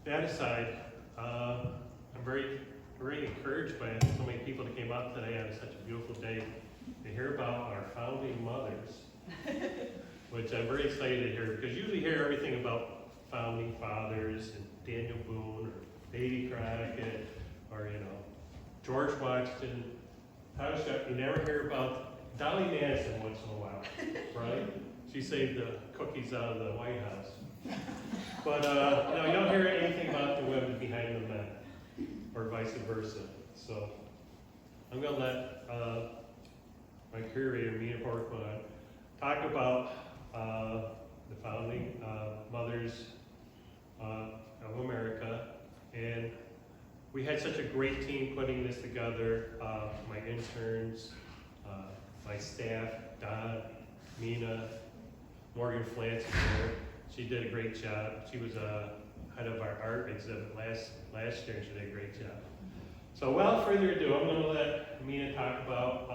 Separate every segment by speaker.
Speaker 1: that aside, I'm very encouraged by so many people that came out today on such a beautiful day to hear about our founding mothers, which I'm very excited to hear, because you usually hear everything about founding fathers and Daniel Boone or Davy Crockett or George Washington. You never hear about Dolly Madison once in a while, right? She saved the cookies out of the White House. But you don't hear anything about the women behind the men, or vice versa. So I'm going to let my curator, Mina Porkman, talk about the founding mothers of America. And we had such a great team putting this together. My interns, my staff, Don, Mina, Morgan Flantz is there. She did a great job. She was head of our art exhibit last year, and she did a great job. So without further ado, I'm going to let Mina talk about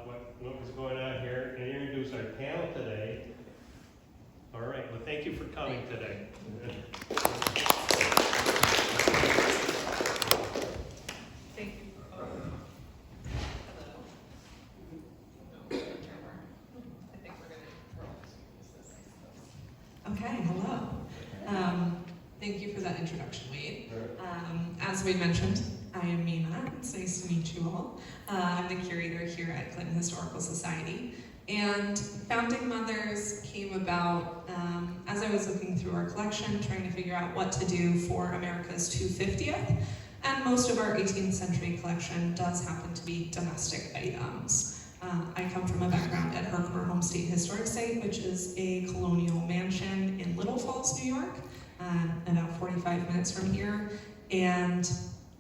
Speaker 1: what was going on here and introduce our panel today. All right, well, thank you for coming today.
Speaker 2: Thank you. I think we're going to use this, I suppose. Okay, hello. Thank you for that introduction, Wade. As Wade mentioned, I am Mina. It's nice to meet you all. I'm the curator here at Clinton Historical Society. And Founding Mothers came about as I was looking through our collection, trying to figure out what to do for America's 250th. And most of our 18th century collection does happen to be domestic items. I come from a background at Herkimer Home State Historic Site, which is a colonial mansion in Little Falls, New York, about 45 minutes from here. And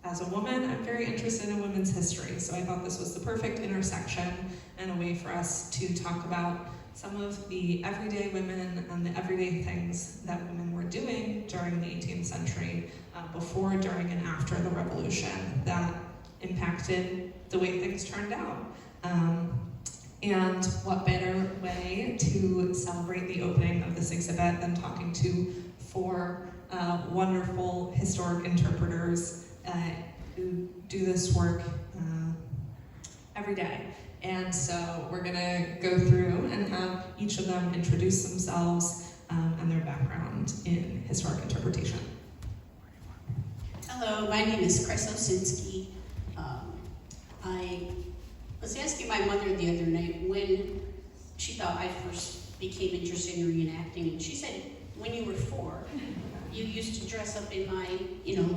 Speaker 2: as a woman, I'm very interested in women's history, so I thought this was the perfect intersection and a way for us to talk about some of the everyday women and the everyday things that women were doing during the 18th century, before, during, and after the Revolution that impacted the way things turned out. And what better way to celebrate the opening of this exhibit than talking to four wonderful historic interpreters who do this work every day. And so we're gonna go through and have each of them introduce themselves and their background in historic interpretation.
Speaker 3: Hello, my name is Chris Osinski. I was asking my mother the other night when she thought I first became interested in reenacting, and she said, when you were 4, you used to dress up in my,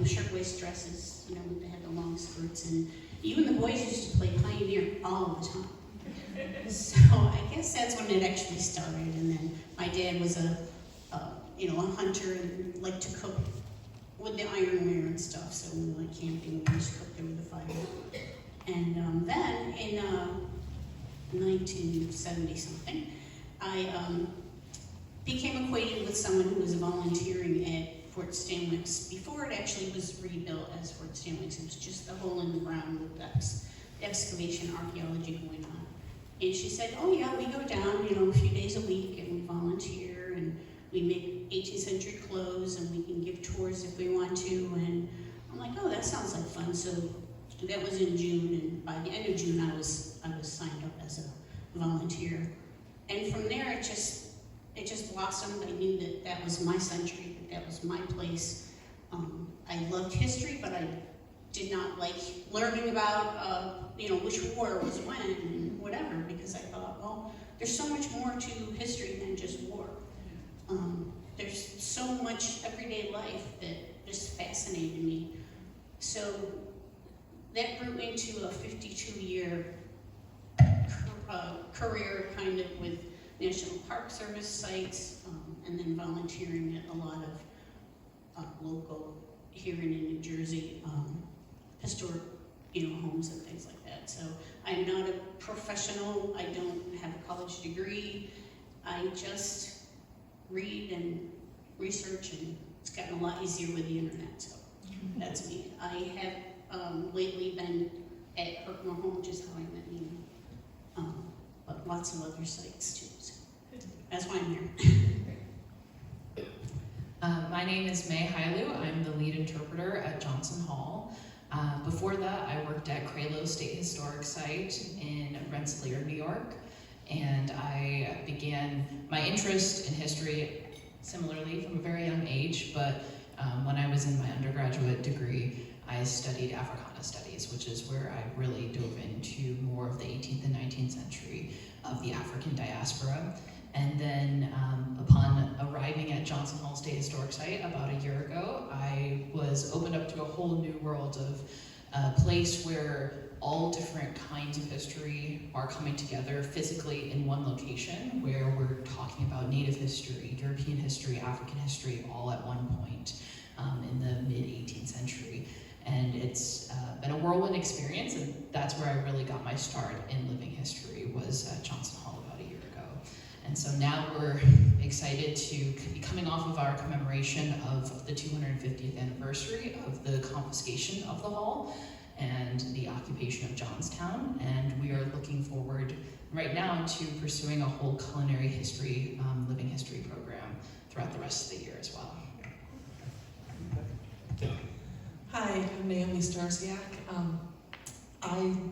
Speaker 3: shirtwaist dresses, that had the long skirts, and you and the boys used to play Pioneer all the time. So I guess that's when it actually started, and then my dad was a hunter and liked to cook with the ironware and stuff, so when we went camping, we used to cook there with the fire. And then in 1970-something, I became acquainted with someone who was volunteering at Fort Stanwix before it actually was rebuilt as Fort Stanwix. It was just a hole in the ground with excavation archaeology going on. And she said, oh yeah, we go down, a few days a week and we volunteer and we make 18th century clothes and we can give tours if we want to. And I'm like, oh, that sounds like fun. So that was in June, and by the end of June, I was signed up as a volunteer. And from there, it just blossomed. I knew that was my century, that was my place. I loved history, but I did not like learning about, which war was when and whatever, because I thought, well, there's so much more to history than just war. There's so much everyday life that just fascinated me. So that grew into a 52-year career kind of with National Park Service sites, and then volunteering at a lot of local, here in New Jersey, historic, homes and things like that. So I'm not a professional, I don't have a college degree, I just read and research, and it's gotten a lot easier with the internet, so that's me. I have lately been at Herkimer Home, which is how I met you, but lots of other sites too, so that's why I'm here.
Speaker 4: My name is May Hailu. I'm the lead interpreter at Johnson Hall. Before that, I worked at Kralow State Historic Site in Rensselaer, New York, and I began my interest in history similarly from a very young age, but when I was in my undergraduate degree, I studied Africana Studies, which is where I really dove into more of the 18th and 19th century of the African diaspora. And then upon arriving at Johnson Hall State Historic Site about a year ago, I was opened up to a whole new world of a place where all different kinds of history are coming together physically in one location, where we're talking about Native history, European history, African history, all at one point in the mid-18th century. And it's been a whirlwind experience, and that's where I really got my start in living history, was at Johnson Hall about a year ago. And so now we're excited to be coming off of our commemoration of the 250th anniversary of the confiscation of the hall and the occupation of Johnstown. And we are looking forward right now to pursuing a whole culinary history, living history program throughout the rest of the year as well.
Speaker 2: Hi, I'm Naomi Starsiak. And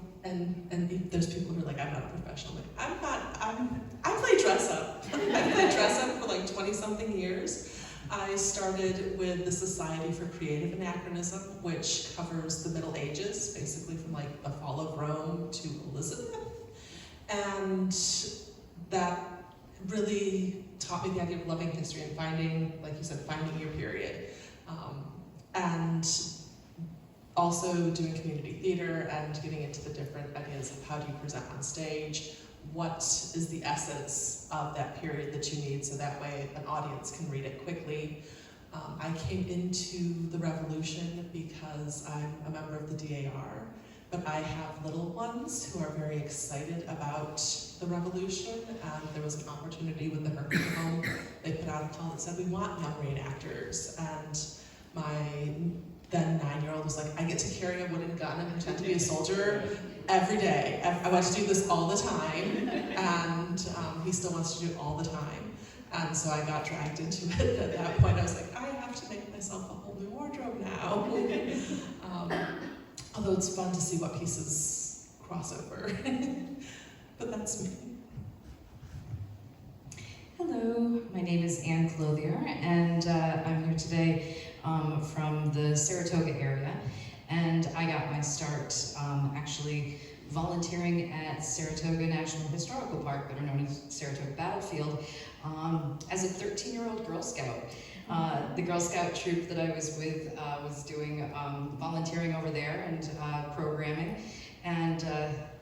Speaker 2: there's people who are like, I'm not a professional. I play dress up. I played dress up for like 20 something years. I started with the Society for Creative Anachronism, which covers the Middle Ages, basically from like the fall of Rome to Elizabeth. And that really taught me the idea of loving history and finding, like you said, finding your period. And also doing community theater and getting into the different ideas of how do you present on stage, what is the essence of that period that you need so that way an audience can read it quickly. I came into the Revolution because I'm a member of the DAR, but I have little ones who are very excited about the Revolution, and there was an opportunity with the Herkimer Home. They put out a call that said, we want young reenactors, and my then 9-year-old was like, I get to carry a wooden gun and pretend to be a soldier every day. I want to do this all the time, and he still wants to do it all the time. And so I got dragged into it. At that point, I was like, I have to make myself a whole new wardrobe now. Although it's fun to see what pieces cross over. But that's me.
Speaker 5: Hello, my name is Anne Clothier, and I'm here today from the Saratoga area, and I got my start actually volunteering at Saratoga National Historical Park, better known as Saratoga Battlefield, as a 13-year-old Girl Scout. The Girl Scout troop that I was with was doing volunteering over there and programming, and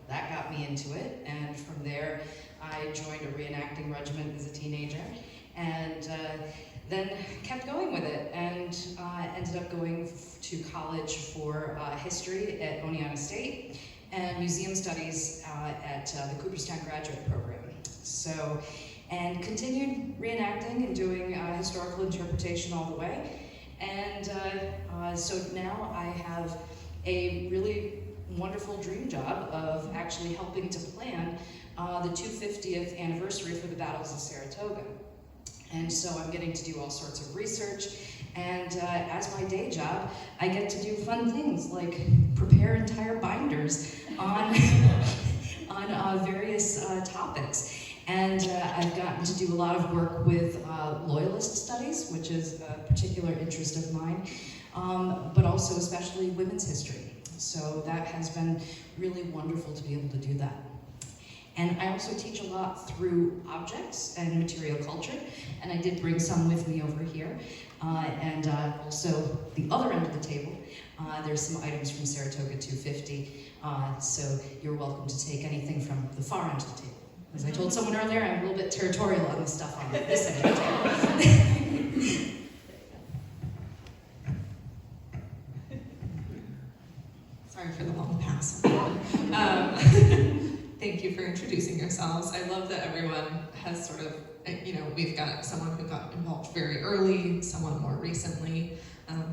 Speaker 5: that got me into it, and from there I joined a reenacting regiment as a teenager, and then kept going with it, and ended up going to college for history at Oneonta State and museum studies at the Cooperstown Graduate Program. So, and continued reenacting and doing historical interpretation all the way. And so now I have a really wonderful dream job of actually helping to plan the 250th anniversary for the battles of Saratoga. And so I'm getting to do all sorts of research, and as my day job, I get to do fun things like prepare entire binders on, on various topics. And I've gotten to do a lot of work with Loyalist studies, which is a particular interest of mine, but also especially women's history. So that has been really wonderful to be able to do that. And I also teach a lot through objects and material culture, and I did bring some with me over here. And also the other end of the table, there's some items from Saratoga 250, so you're welcome to take anything from the far end of the table. As I told someone earlier, I'm a little bit territorial on the stuff on this end of the table.
Speaker 2: Sorry for the long pass. Thank you for introducing yourselves. I love that everyone has sort of, we've got someone who got involved very early, someone more recently.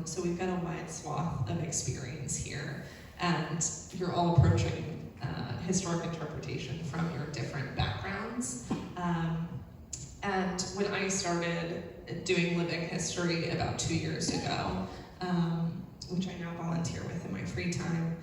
Speaker 2: So we've got a wide swath of experience here. And you're all approaching historic interpretation from your different backgrounds. And when I started doing living history about 2 years ago, which I now volunteer with in my free time,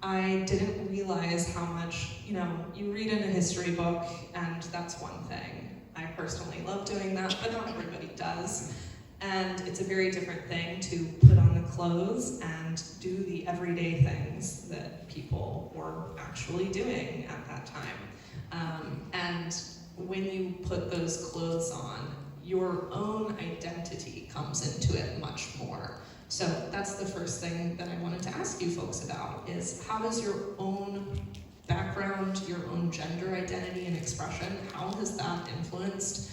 Speaker 2: I didn't realize how much, you read in a history book and that's one thing. I personally love doing that, but not everybody does. And it's a very different thing to put on the clothes and do the everyday things that people were actually doing at that time. And when you put those clothes on, your own identity comes into it much more. So that's the first thing that I wanted to ask you folks about, is how does your own background, your own gender identity and expression, how has that influenced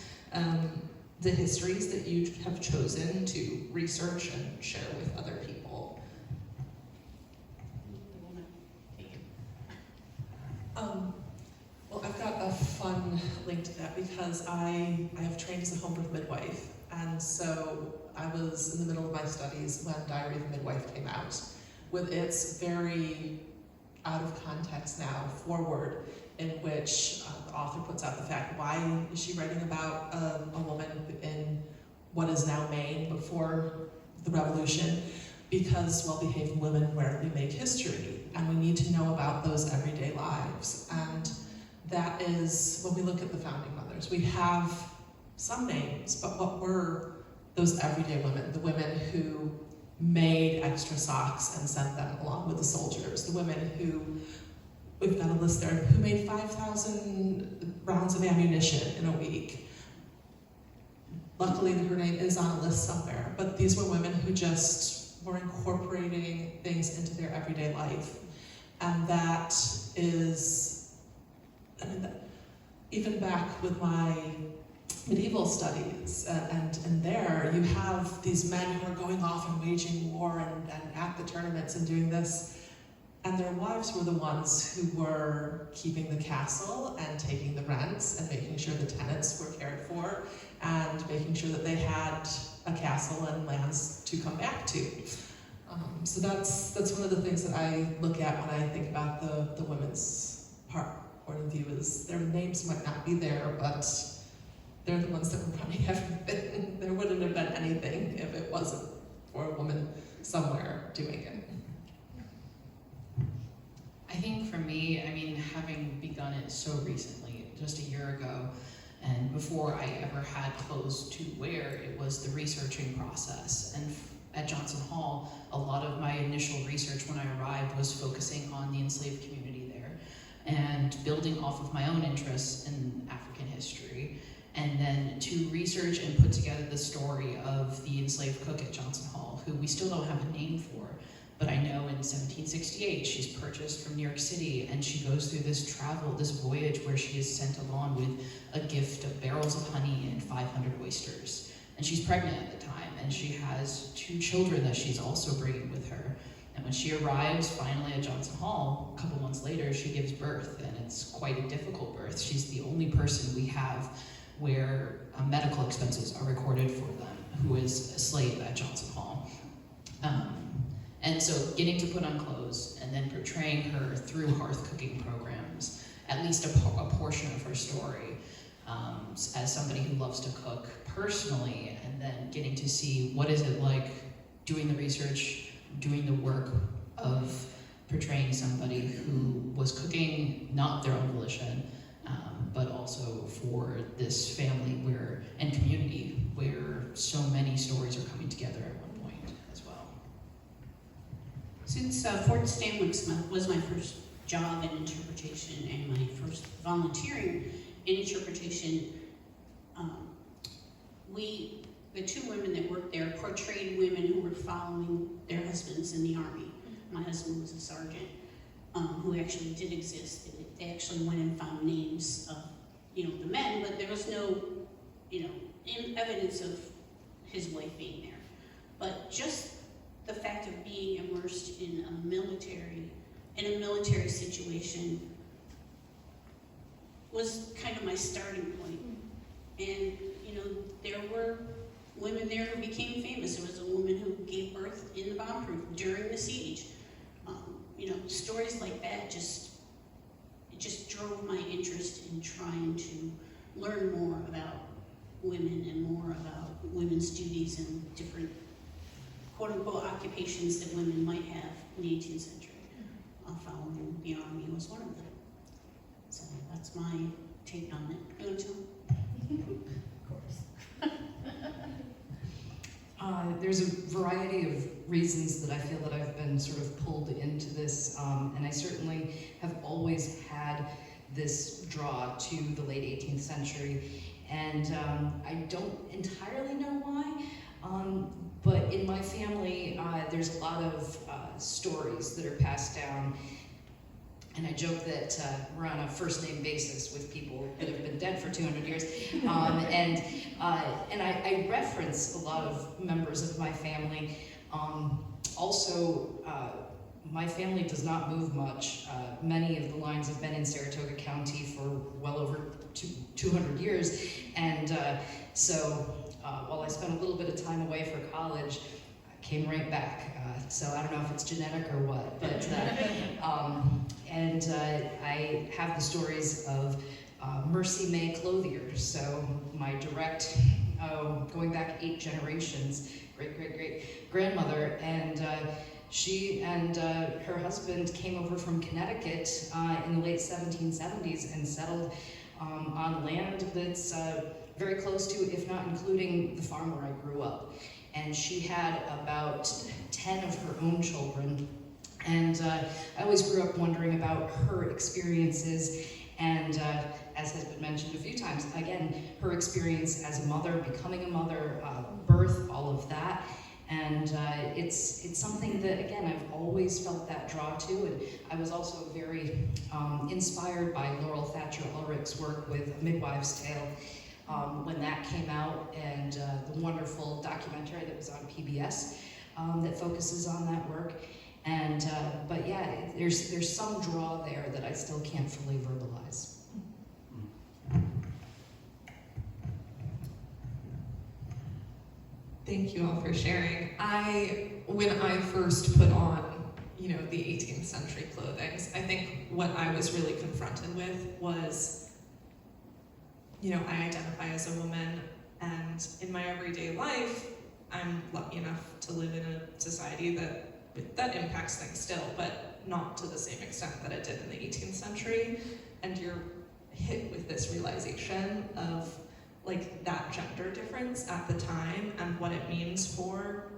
Speaker 2: the histories that you have chosen to research and share with other people?
Speaker 6: Well, I've got a fun link to that because I have trained as a home birth midwife, and so I was in the middle of my studies when Diary of a Midwife came out, with its very out of context now foreword, in which the author puts out the fact, why is she writing about a woman in what is now Maine before the revolution? Because well-behaved women rarely make history, and we need to know about those everyday lives. And that is, when we look at the founding mothers, we have some names, but what were those everyday women? The women who made extra socks and sent them along with the soldiers. The women who, we've got a list there, who made 5,000 rounds of ammunition in a week. Luckily, her name is on a list somewhere, but these were women who just were incorporating things into their everyday life. And that is, even back with my medieval studies, and there you have these men who are going off and waging war and at the tournaments and doing this, and their wives were the ones who were keeping the castle and taking the rents and making sure the tenants were cared for and making sure that they had a castle and lands to come back to. So that's one of the things that I look at when I think about the women's point of view, is their names might not be there, but they're the ones that were running everything. There wouldn't have been anything if it wasn't for a woman somewhere doing it.
Speaker 4: I think for me, having begun it so recently, just a year ago, and before I ever had clothes to wear, it was the researching process. And at Johnson Hall, a lot of my initial research when I arrived was focusing on the enslaved community there and building off of my own interests in African history. And then to research and put together the story of the enslaved cook at Johnson Hall, who we still don't have a name for, but I know in 1768 she's purchased from New York City, and she goes through this voyage where she is sent along with a gift of barrels of honey and 500 oysters. And she's pregnant at the time, and she has 2 children that she's also bringing with her. And when she arrives finally at Johnson Hall, a couple months later, she gives birth, and it's quite a difficult birth. She's the only person we have where medical expenses are recorded for them, who is a slave at Johnson Hall. And so getting to put on clothes and then portraying her through hearth cooking programs, at least a portion of her story, as somebody who loves to cook personally, and then getting to see what is it like doing the research, doing the work of portraying somebody who was cooking not their own volition, but also for this family and community where so many stories are coming together at one point as well.
Speaker 3: Since Fort Stanwix was my first job in interpretation and my first volunteering in interpretation, the 2 women that worked there portrayed women who were following their husbands in the army. My husband was a sergeant who actually did exist. They actually went and found names of, the men, but there was no, evidence of his wife being there. But just the fact of being immersed in a military situation was kind of my starting point. And, there were women there who became famous. There was a woman who gave birth in the bomb-proof during the siege. Stories like that just drove my interest in trying to learn more about women and more about women's duties and different quote-unquote occupations that women might have in the 18th century. Following the army was one of them. So that's my take on it. You want to? Of course.
Speaker 5: There's a variety of reasons that I feel that I've been sort of pulled into this, and I certainly have always had this draw to the late 18th century, and I don't entirely know why, but in my family there's a lot of stories that are passed down, and I joke that we're on a first name basis with people that have been dead for 200 years, and I reference a lot of members of my family. Also, my family does not move much. Many of the lines have been in Saratoga County for well over 200 years, and so while I spent a little bit of time away for college, I came right back. So I don't know if it's genetic or what, but I have the stories of Mercy May Clothier. So my direct, going back 8 generations, great grandmother, and she and her husband came over from Connecticut in the late 1770s and settled on land that's very close to, if not including, the farm where I grew up. And she had about 10 of her own children. And I always grew up wondering about her experiences, and as has been mentioned a few times, again, her experience as a mother, becoming a mother, birth, all of that. And it's something that, again, I've always felt that draw to, and I was also very inspired by Laurel Thatcher Ulrich's work with A Midwife's Tale when that came out, and the wonderful documentary that was on PBS that focuses on that work. And but yeah, there's some draw there that I still can't fully verbalize.
Speaker 2: Thank you all for sharing. When I first put on, the 18th century clothing, I think what I was really confronted with was, I identify as a woman, and in my everyday life, I'm lucky enough to live in a society that impacts things still, but not to the same extent that it did in the 18th century. And you're hit with this realization of that gender difference at the time and what it means for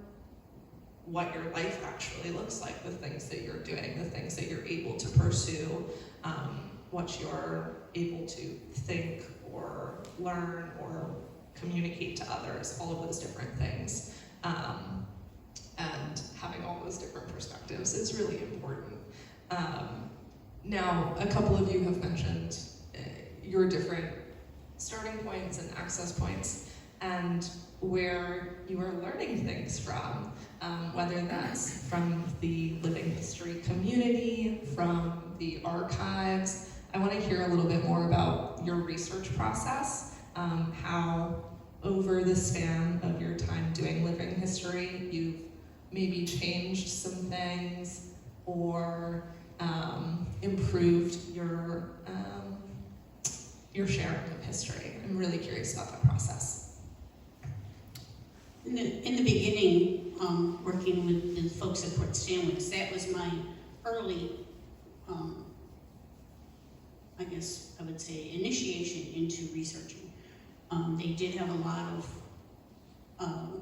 Speaker 2: what your life actually looks like, the things that you're doing, the things that you're able to pursue, what you're able to think or learn or communicate to others, all of those different things. And having all those different perspectives is really important. Now, a couple of you have mentioned your different starting points and access points, and where you are learning things from, whether that's from the living history community, from the archives. I want to hear a little bit more about your research process, how over the span of your time doing living history, you've maybe changed some things or improved your sharing of history. I'm really curious about that process.
Speaker 3: In the beginning, working with the folks at Fort Stanwix, that was my early, I guess I would say, initiation into researching. They did have a lot of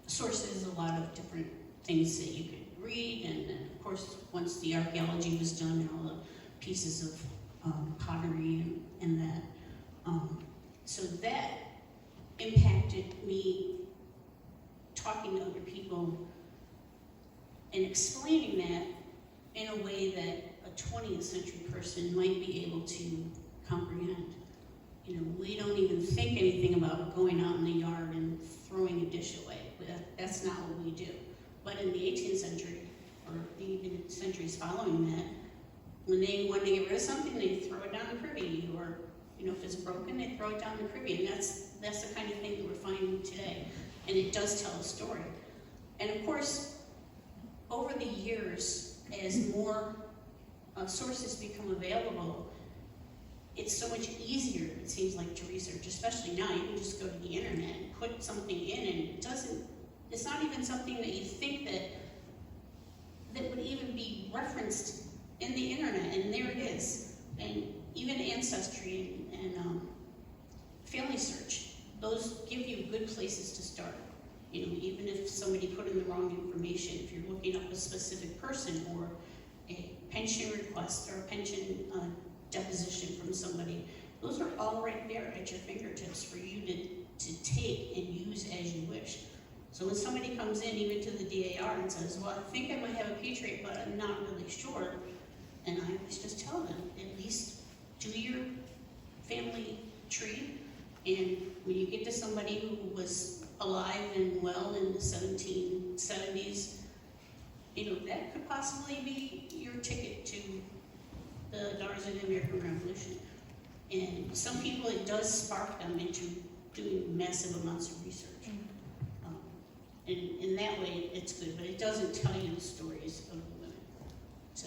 Speaker 3: sources, a lot of different things that you could read, and then, of course, once the archaeology was done and all the pieces of pottery and that, so that impacted me talking to other people and explaining that in a way that a 20th century person might be able to comprehend. We don't even think anything about going out in the yard and throwing a dish away. That's not what we do. But in the 18th century, or even centuries following that, when they wanted to get rid of something, they throw it down the privy, or if it's broken, they throw it down the privy, and that's the kind of thing that we're finding today. And it does tell a story. And of course, over the years, as more sources become available, it's so much easier, it seems like, to research, especially now. You can just go to the internet and put something in, and it's not even something that you think that would even be referenced in the internet, and there it is. And even Ancestry and Family Search, those give you good places to start. You know, even if somebody put in the wrong information, if you're looking up a specific person or a pension request or a pension deposition from somebody, those are all right there at your fingertips for you to take and use as you wish. So when somebody comes in, even to the DAR, and says, well, I think I might have a Patriot, but I'm not really sure, and I always just tell them, at least do your family tree, and when you get to somebody who was alive and well in the 1770s, you know, that could possibly be your ticket to the daughters of the American Revolution. And some people, it does spark them into doing massive amounts of research. And in that way, it's good, but it doesn't tell you the stories of the women. So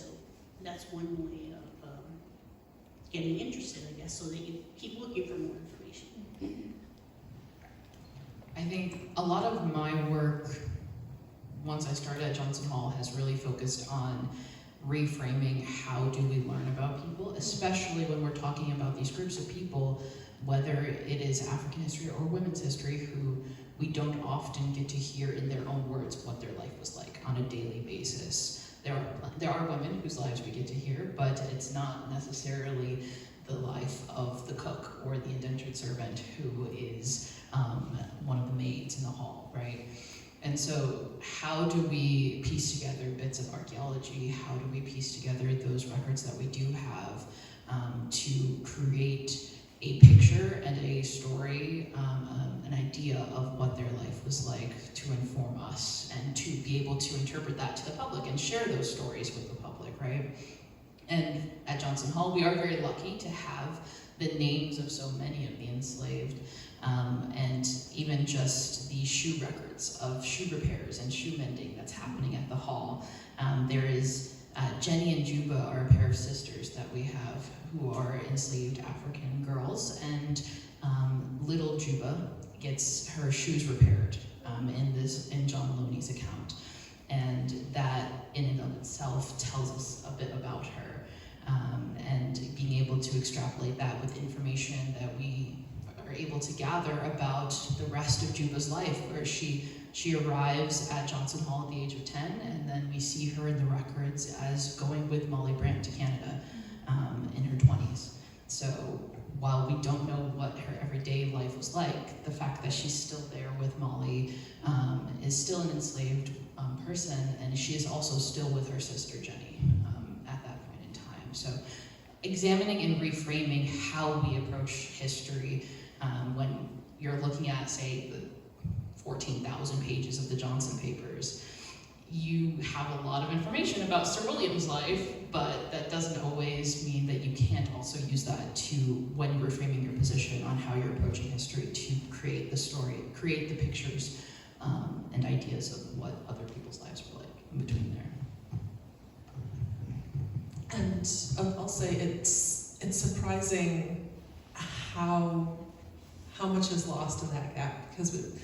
Speaker 3: that's one way of getting interested, I guess, so that you keep looking for more information.
Speaker 4: I think a lot of my work, once I started at Johnson Hall, has really focused on reframing how do we learn about people, especially when we're talking about these groups of people, whether it is African history or women's history, who we don't often get to hear in their own words what their life was like on a daily basis. There are women whose lives we get to hear, but it's not necessarily the life of the cook or the indentured servant who is one of the maids in the hall, right? And so how do we piece together bits of archaeology? How do we piece together those records that we do have to create a picture and a story, an idea of what their life was like to inform us and to be able to interpret that to the public and share those stories with the public, right? And at Johnson Hall, we are very lucky to have the names of so many of the enslaved, and even just the shoe records of shoe repairs and shoe mending that's happening at the hall. There is Jenny and Juba are a pair of sisters that we have who are enslaved African girls, and little Juba gets her shoes repaired in John Loney's account. And that in and of itself tells us a bit about her. And being able to extrapolate that with information that we are able to gather about the rest of Juba's life, where she arrives at Johnson Hall at the age of 10, and then we see her in the records as going with Molly Brant to Canada in her 20s. So while we don't know what her everyday life was like, the fact that she's still there with Molly is still an enslaved person, and she is also still with her sister Jenny at that point in time. So examining and reframing how we approach history when you're looking at, say, the 14,000 pages of the Johnson papers, you have a lot of information about Sir William's life, but that doesn't always mean that you can't also use that to, when you're framing your position on how you're approaching history, to create the story, create the pictures and ideas of what other people's lives were like in between there.
Speaker 6: And I'll say it's surprising how much is lost in that gap, because with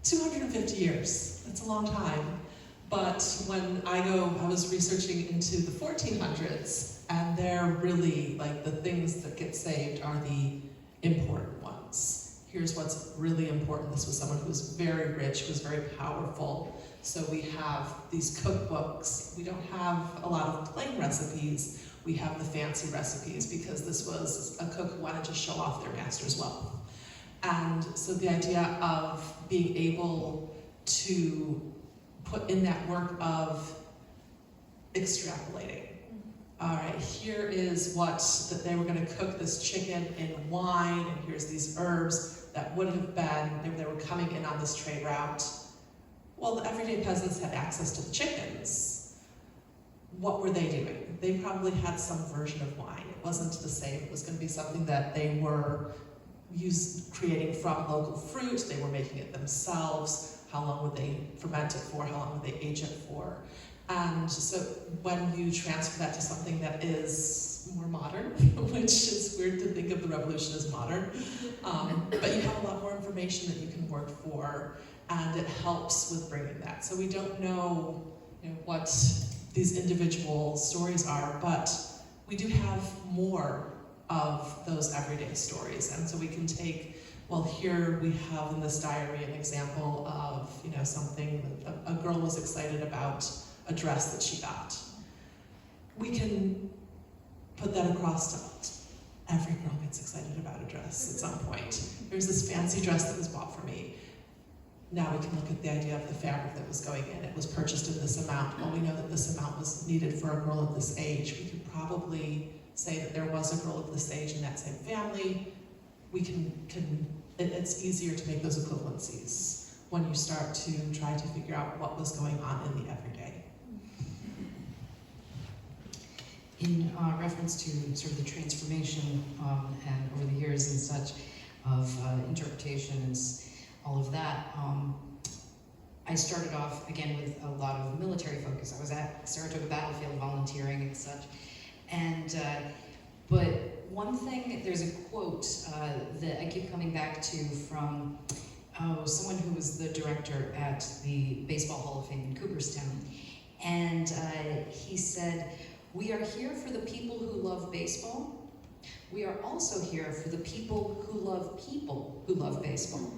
Speaker 6: 250 years, that's a long time. But when I was researching into the 1400s, and they're really, like, the things that get saved are the important ones. Here's what's really important. This was someone who was very rich, who was very powerful. So we have these cookbooks. We don't have a lot of plain recipes. We have the fancy recipes, because this was a cook who wanted to show off their master's wealth. And so the idea of being able to put in that work of extrapolating. All right, here is that they were going to cook this chicken in wine, and here's these herbs that would have been, they were coming in on this trade route. Well, the everyday peasants had access to the chickens. What were they doing? They probably had some version of wine. It wasn't the same. It was going to be something that they were creating from local fruit. They were making it themselves. How long would they ferment it for? How long would they age it for? And so when you transfer that to something that is more modern, which is weird to think of the revolution as modern, but you have a lot more information that you can work for, and it helps with bringing that. So we don't know, what these individual stories are, but we do have more of those everyday stories. And so we can take, well, here we have in this diary an example of, something that a girl was excited about, a dress that she got. We can put that across to every girl gets excited about a dress at some point. There's this fancy dress that was bought for me. Now we can look at the idea of the fabric that was going in. It was purchased in this amount. Well, we know that this amount was needed for a girl of this age. We could probably say that there was a girl of this age in that same family. We it's easier to make those equivalencies when you start to try to figure out what was going on in the everyday.
Speaker 5: In reference to sort of the transformation and over the years and such of interpretation and all of that, I started off again with a lot of military focus. I was at Saratoga Battlefield volunteering and such, and but one thing, there's a quote that I keep coming back to from someone who was the director at the Baseball Hall of Fame in Cooperstown, and he said, "We are here for the people who love baseball. We are also here for the people who love baseball."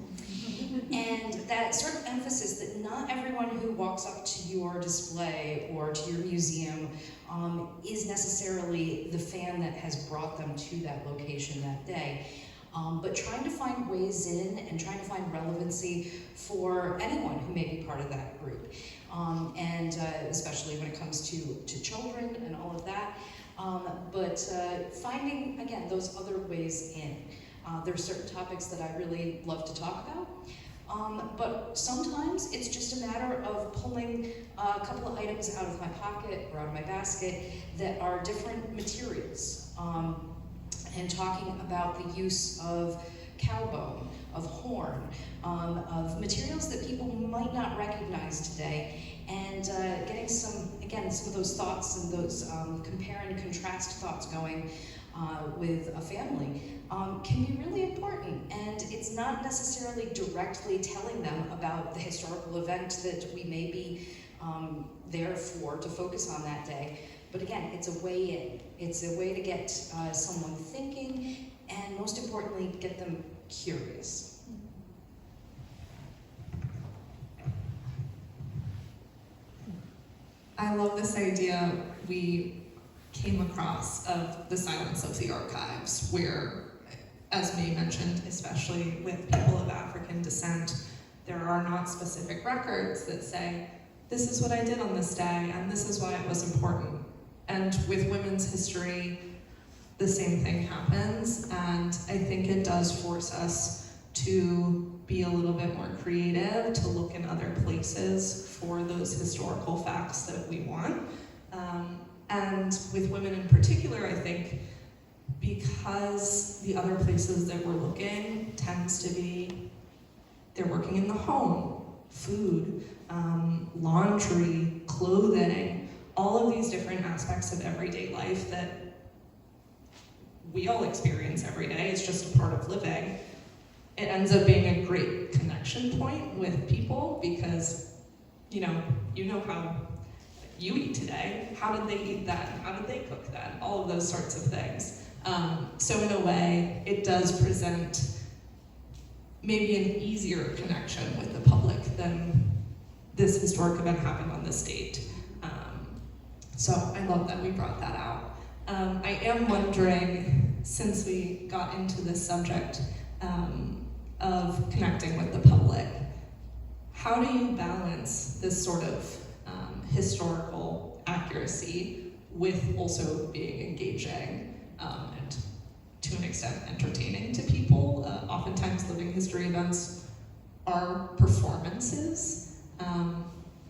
Speaker 5: And that sort of emphasis that not everyone who walks up to your display or to your museum is necessarily the fan that has brought them to that location that day. But trying to find ways in and trying to find relevancy for anyone who may be part of that group. And especially when it comes to children and all of that. But finding, again, those other ways in. There are certain topics that I really love to talk about. But sometimes it's just a matter of pulling a couple of items out of my pocket or out of my basket that are different materials. And talking about the use of cowbone, of horn, of materials that people might not recognize today, and getting some of those thoughts and those compare and contrast thoughts going with a family can be really important. And it's not necessarily directly telling them about the historical event that we may be there for to focus on that day. But again, it's a way in. It's a way to get someone thinking, and most importantly, get them curious.
Speaker 2: I love this idea we came across of the silence of the archives, where, as May mentioned, especially with people of African descent, there are not specific records that say, this is what I did on this day, and this is why it was important. And with women's history, the same thing happens, and I think it does force us to be a little bit more creative, to look in other places for those historical facts that we want. And with women in particular, I think, because the other places that we're looking tends to be, they're working in the home, food, laundry, clothing, all of these different aspects of everyday life that we all experience every day. It's just a part of living. It ends up being a great connection point with people because, you know how you eat today. How did they eat that? How did they cook that? All of those sorts of things. So in a way, it does present maybe an easier connection with the public than this historic event happened on this date. So I love that we brought that out. I am wondering, since we got into this subject of connecting with the public, how do you balance this sort of historical accuracy with also being engaging and to an extent entertaining to people? Oftentimes living history events are performances.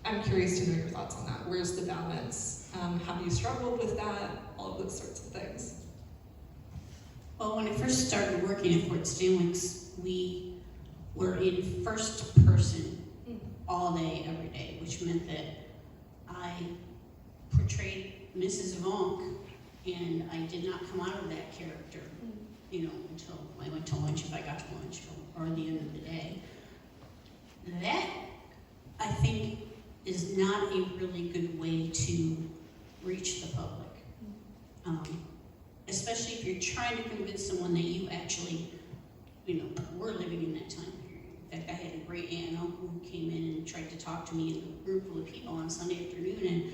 Speaker 2: I'm curious to know your thoughts on that. Where's the balance? Have you struggled with that? All of those sorts of things.
Speaker 3: Well, when I first started working at Fort Stanwix, we were in first person all day, every day, which meant that I Mrs. Vonk, and I did not come out of that character, you know, until I went to lunch, if I got to lunch, or the end of the day. That, I think, is not a really good way to reach the public. Especially if you're trying to convince someone that you actually, you know, were living in that time period. In fact, I had a great aunt and uncle who came in and tried to talk to me in a group full of people on Sunday afternoon, and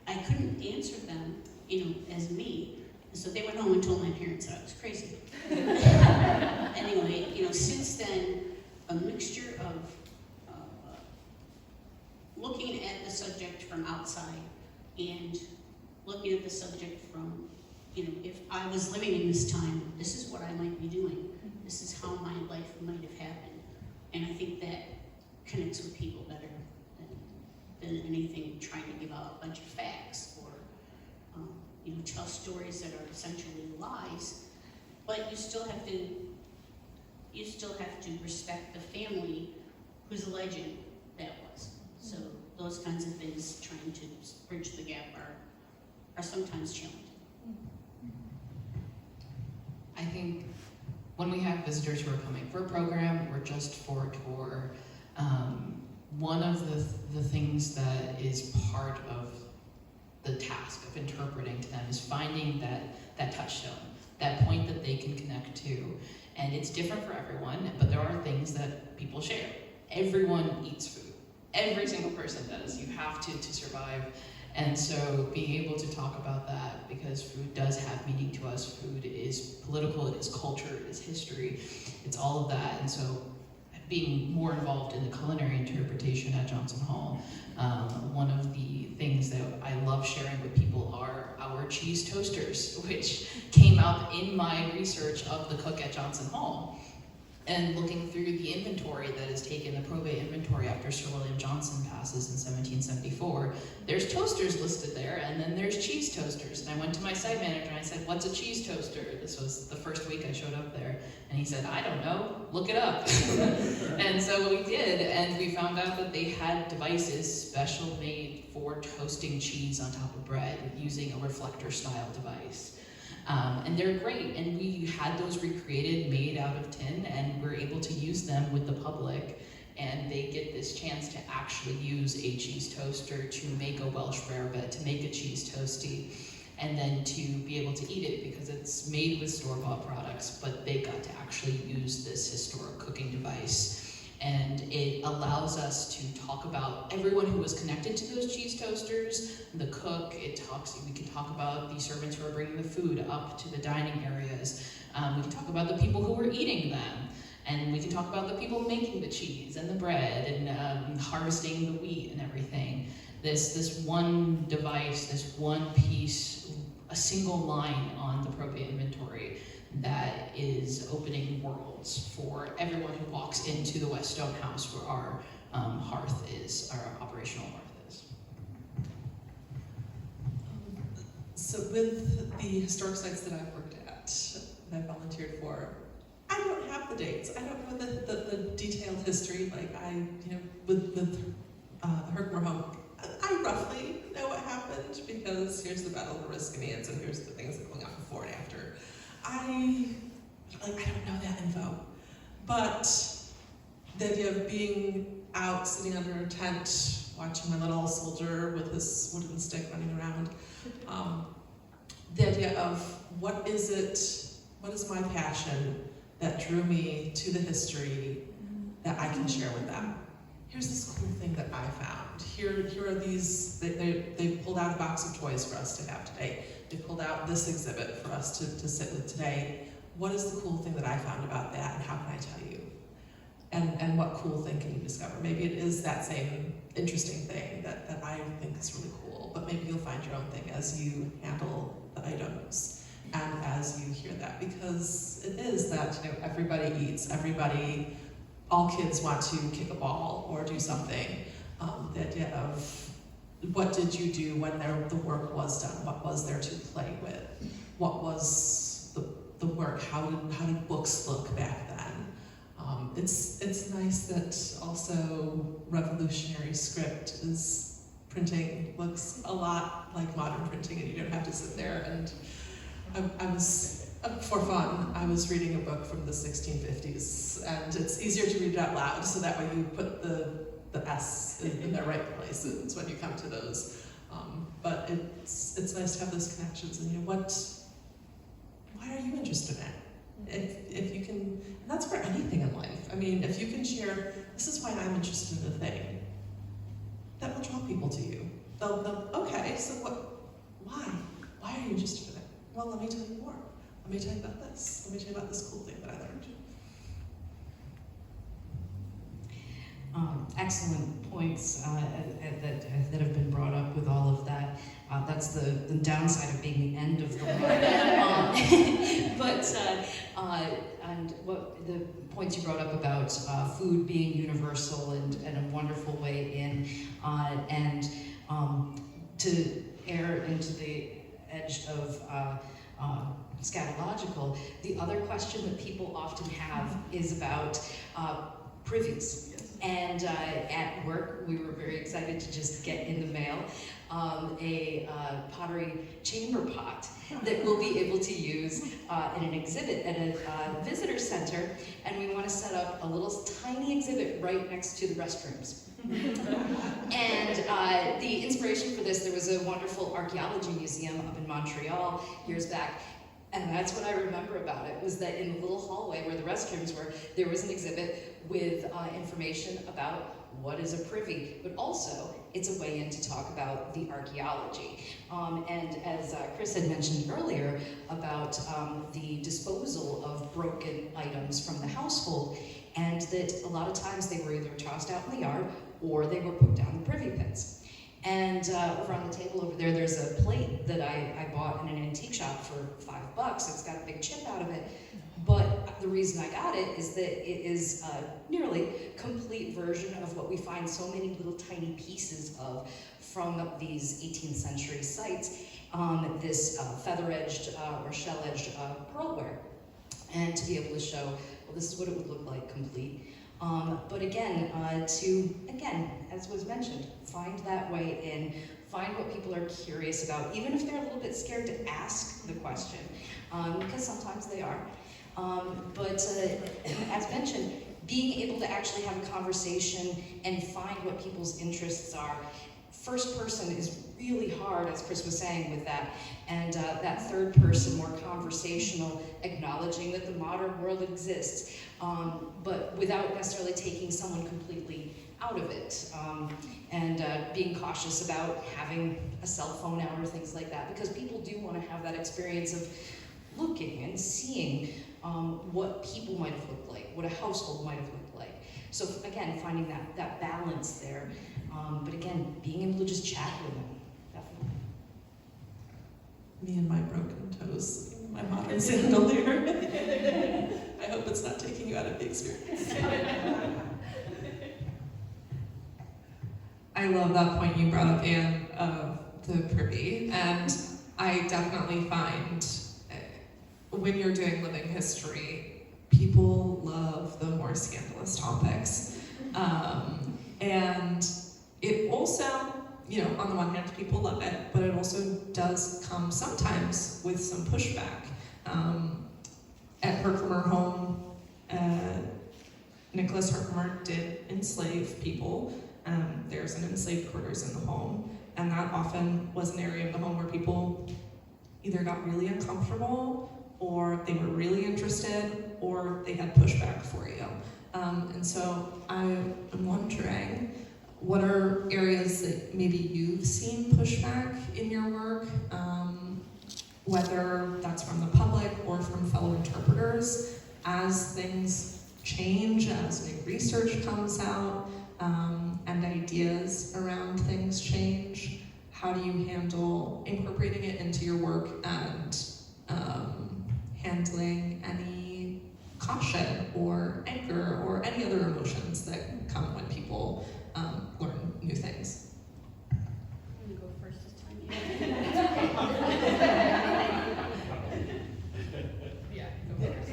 Speaker 3: I couldn't answer them, you know, as me. And so they went home and told my parents that I was crazy. Anyway, you know, since then, a mixture of looking at the subject from outside and looking at the subject from, you know, if I was living in this time, this is what I might be doing. This is how my life might have happened. And I think that connects with people better than anything trying to give out a bunch of facts or, you know, tell stories that are essentially lies. But you still have to respect the family whose legend that was. So those kinds of things, trying to bridge the gap, are sometimes challenging.
Speaker 4: I think when we have visitors who are coming for a program or just for a tour, one of the things that is part of the task of interpreting to them is finding that touchstone, that point that they can connect to. And it's different for everyone, but there are things that people share. Everyone eats food. Every single person does. You have to survive. And so being able to talk about that, because food does have meaning to us. Food is political, it is culture, it is history, it's all of that. And so being more involved in the culinary interpretation at Johnson Hall, one of the things that I love sharing with people are our cheese toasters, which came up in my research of the cook at Johnson Hall. And looking through the inventory that is taken, the probate inventory after Sir William Johnson passes in 1774, there's toasters listed there, and then there's cheese toasters. And I went to my site manager and I said, "What's a cheese toaster?" This was the first week I showed up there. And he said, "I don't know, look it up." And so we did, and we found out that they had devices special made for toasting cheese on top of bread using a reflector style device. And they're great, and we had those recreated, made out of tin, and we're able to use them with the public, and they get this chance to actually use a cheese toaster to make a Welsh rarebit, to make a cheese toasty, and then to be able to eat it because it's made with store-bought products, but they got to actually use this historic cooking device. And it allows us to talk about everyone who was connected to those cheese toasters, the cook. We can talk about the servants who are bringing the food up to the dining areas. We can talk about the people who were eating them. And we can talk about the people making the cheese and the bread and harvesting the wheat and everything. This one device, this one piece, a single line on the probate inventory that is opening worlds for everyone who walks into the West Stone House where our hearth is, our operational hearth is.
Speaker 6: So with the historic sites that I've worked at, that I've volunteered for, I don't have the dates. I don't know the detailed history. Like with the Herkimer home, I roughly know what happened because here's the Battle of the Oriskany, and here's the things that are going on before and after. I don't know that info, but the idea of being out, sitting under a tent, watching my little soldier with his wooden stick running around, the idea of what is my passion that drew me to the history that I can share with them. Here's this cool thing that I found. Here are these, they pulled out a box of toys for us to have today. They pulled out this exhibit for us to sit with today. What is the cool thing that I found about that, and how can I tell you? And what cool thing can you discover? Maybe it is that same interesting thing that I think is really cool, but maybe you'll find your own thing as you handle the items and as you hear that, because it is that, everybody eats, all kids want to kick a ball or do something. The idea of what did you do when the work was done? What was there to play with? What was the work? How did books look back then? It's nice that also revolutionary script is printing looks a lot like modern printing, and you don't have to sit there. And I was, for fun, I was reading a book from the 1650s, and it's easier to read it out loud, so that way you put the S in the right places when you come to those. But it's nice to have those connections, and why are you interested in it? If you can, and that's for anything in life. I mean, if you can share, this is why I'm interested in a thing, that will draw people to you. They'll okay, so why? Why are you interested in it? Well, let me tell you more. Let me tell you about this. Let me tell you about this cool thing that I learned.
Speaker 5: Excellent points that have been brought up with all of that. That's the downside of being the end of the line. And what the points you brought up about food being universal and a wonderful way in, and to err into the edge of scatological, the other question that people often have is about privies. And at work, we were very excited to just get in the mail a pottery chamber pot that we'll be able to use in an exhibit at a visitor center, and we want to set up a little tiny exhibit right next to the restrooms. And the inspiration for this, there was a wonderful archaeology museum up in Montreal years back. And that's what I remember about it, was that in the little hallway where the restrooms were, there was an exhibit with information about what is a privy, but also it's a way in to talk about the archaeology. And as Chris had mentioned earlier about the disposal of broken items from the household, and that a lot of times they were either tossed out in the yard or they were put down the privy pits. And over on the table over there, there's a plate that I bought in an antique shop for $5. It's got a big chip out of it. But the reason I got it is that it is a nearly complete version of what we find so many little tiny pieces of from these 18th century sites, this feather-edged or shell-edged pearlware. And to be able to show, well, this is what it would look like complete. But again, as was mentioned, find that way in, find what people are curious about, even if they're a little bit scared to ask the question, because sometimes they are. But as mentioned, being able to actually have a conversation and find what people's interests are. First person is really hard, as Chris was saying, with that. And that third person, more conversational, acknowledging that the modern world exists, but without necessarily taking someone completely out of it. And being cautious about having a cell phone out or things like that, because people do want to have that experience of looking and seeing what people might have looked like, what a household might have looked like. So again, finding that balance there. But again, being able to just chat with them, definitely.
Speaker 6: Me and my broken toes, my modern sandal here. I hope it's not taking you out of the experience. I love that point you brought up, Anne, of the privy. And I definitely find when you're doing living history, people love the more scandalous topics. And it also, on the one hand, people love it, but it also does come sometimes with some pushback. At Herkimer home, Nicholas Herkimer did enslave people. There's an enslaved quarters in the home, and that often was an area of the home where people either got really uncomfortable, or they were really interested, or they had pushback for you. And so I am wondering, what are areas that maybe you've seen pushback in your work, whether that's from the public or from fellow interpreters, as things change, as new research comes out, and ideas around things change? How do you handle incorporating it into your work and handling any caution or anger or any other emotions that come when people learn new things?
Speaker 3: I'm gonna go first this time.
Speaker 4: Yeah, go first.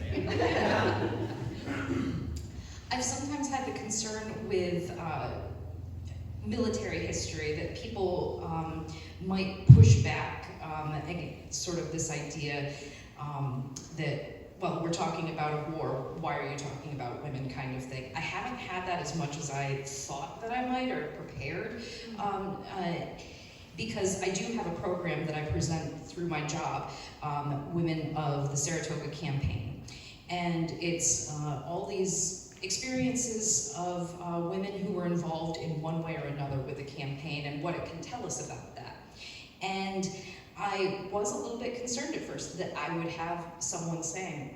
Speaker 5: I've sometimes had the concern with military history that people might push back against sort of this idea that, well, we're talking about a war, why are you talking about women kind of thing. I haven't had that as much as I thought that I might, or prepared, because I do have a program that I present through my job, Women of the Saratoga Campaign. And it's all these experiences of women who were involved in one way or another with the campaign and what it can tell us about that. And I was a little bit concerned at first that I would have someone saying,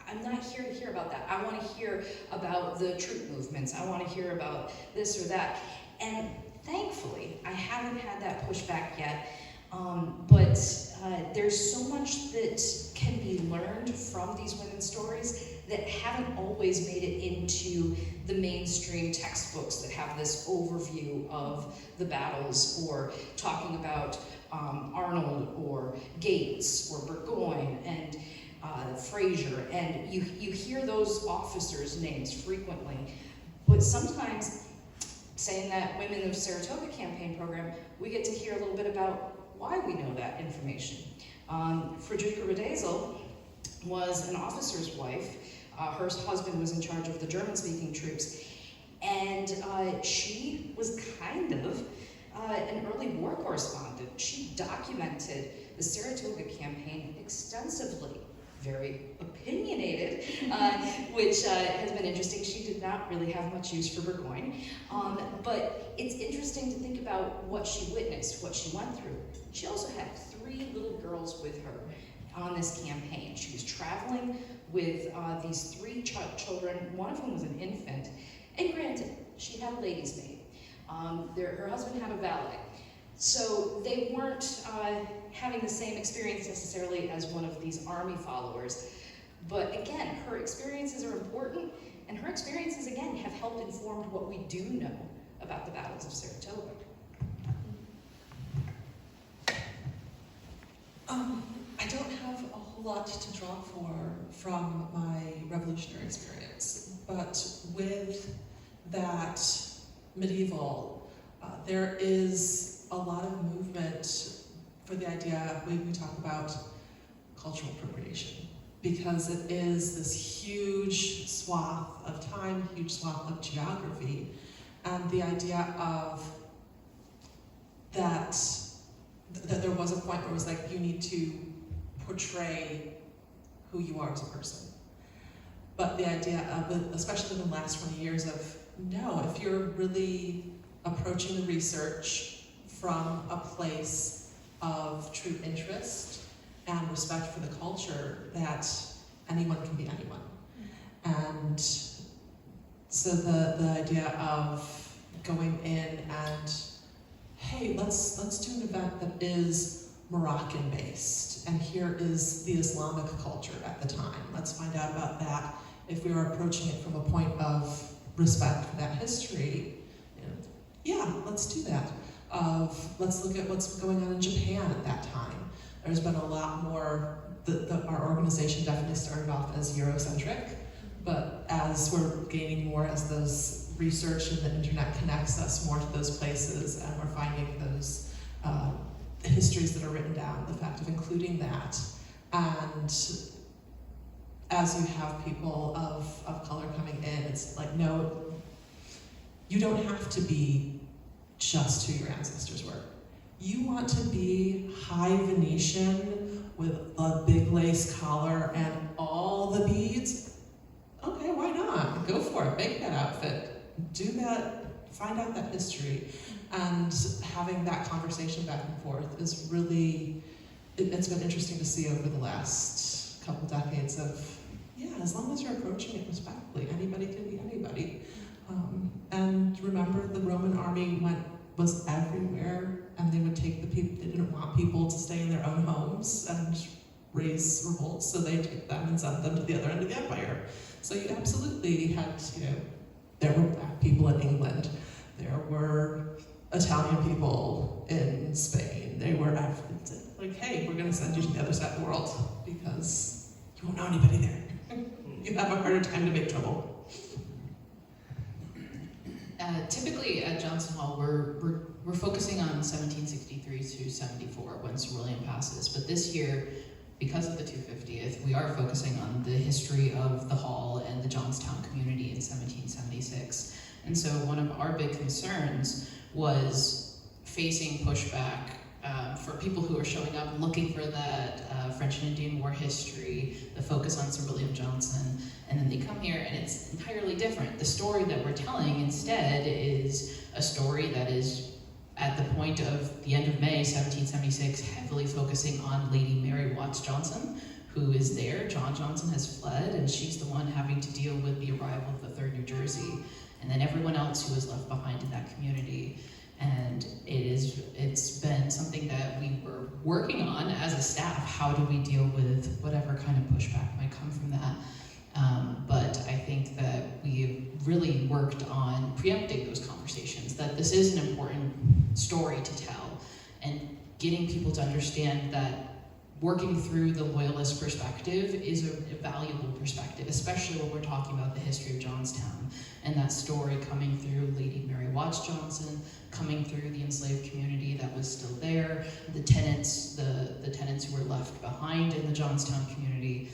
Speaker 5: I'm not here to hear about that. I want to hear about the troop movements. I want to hear about this or that. And thankfully, I haven't had that pushback yet. But there's so much that can be learned from these women's stories that haven't always made it into the mainstream textbooks that have this overview of the battles, or talking about Arnold or Gates or Burgoyne and Fraser, and you hear those officers' names frequently, but sometimes, saying that Women of Saratoga campaign program, we get to hear a little bit about why we know that information. Frederica Redezel was an officer's wife. Her husband was in charge of the German-speaking troops, and she was kind of an early war correspondent. She documented the Saratoga campaign extensively, very opinionated, which has been interesting. She did not really have much use for Burgoyne, but it's interesting to think about what she witnessed, what she went through. She also had 3 little girls with her on this campaign. She was traveling with these 3 children, one of whom was an infant, and granted, she had a lady's maid. Her husband had a valet. So they weren't having the same experience necessarily as one of these army followers. But again, her experiences are important, and her experiences, again, have helped inform what we do know about the battles of Saratoga.
Speaker 6: I don't have a whole lot to draw from my revolutionary experience, but with that medieval, there is a lot of movement for the idea, we talk about cultural appropriation, because it is this huge swath of time, huge swath of geography, and the idea of that there was a point where it was like, you need to portray who you are as a person. But the idea of, especially in the last 20 years, of no, if you're really approaching the research from a place of true interest and respect for the culture, that anyone can be anyone. And so the idea of going in and, hey, let's do an event that is Moroccan based, and here is the Islamic culture at the time. Let's find out about that. If we are approaching it from a point of respect for that history, yeah, let's do that. Let's look at what's going on in Japan at that time. There's been a lot more, our organization definitely started off as Eurocentric, but as we're gaining more, as those research and the internet connects us more to those places, and we're finding those histories that are written down, the fact of including that. And as you have people of color coming in, it's like, no, you don't have to be just who your ancestors were. You want to be high Venetian with a big lace collar and all the beads? Okay, why not? Go for it, make that outfit. Do that, find out that history. And having that conversation back and forth is really, it's been interesting to see over the last couple decades of, yeah, as long as you're approaching it respectfully, anybody can be anybody. And remember, the Roman army was everywhere, and they would take the people, they didn't want people to stay in their own homes and raise revolts, so they took them and sent them to the other end of the empire. So you absolutely had, there were black people in England, there were Italian people in Spain, they were Africans. Like, hey, we're gonna send you to the other side of the world because you won't know anybody there. You have a harder time to make trouble.
Speaker 4: Typically at Johnson Hall, we're we're focusing on 1763 through 74 when Sir William passes, but this year, because of the 250th, we are focusing on the history of the Hall and the Johnstown community in 1776. And so one of our big concerns was facing pushback for people who are showing up looking for that French and Indian War history, the focus on Sir William Johnson, and then they come here and it's entirely different. The story that we're telling instead is a story that is at the point of the end of May 1776, heavily focusing on Lady Mary Watts Johnson, who is there. John Johnson has fled, and she's the one having to deal with the arrival of the 3rd New Jersey, and then everyone else who is left behind in that community. And it's been something that we were working on as a staff. How do we deal with whatever kind of pushback might come from that? But I think that we've really worked on preempting those conversations, that this is an important story to tell, and getting people to understand that working through the Loyalist perspective is a valuable perspective, especially when we're talking about the history of Johnstown, and that story coming through Lady Mary Watts Johnson, coming through the enslaved community that was still there, the tenants who were left behind in the Johnstown community,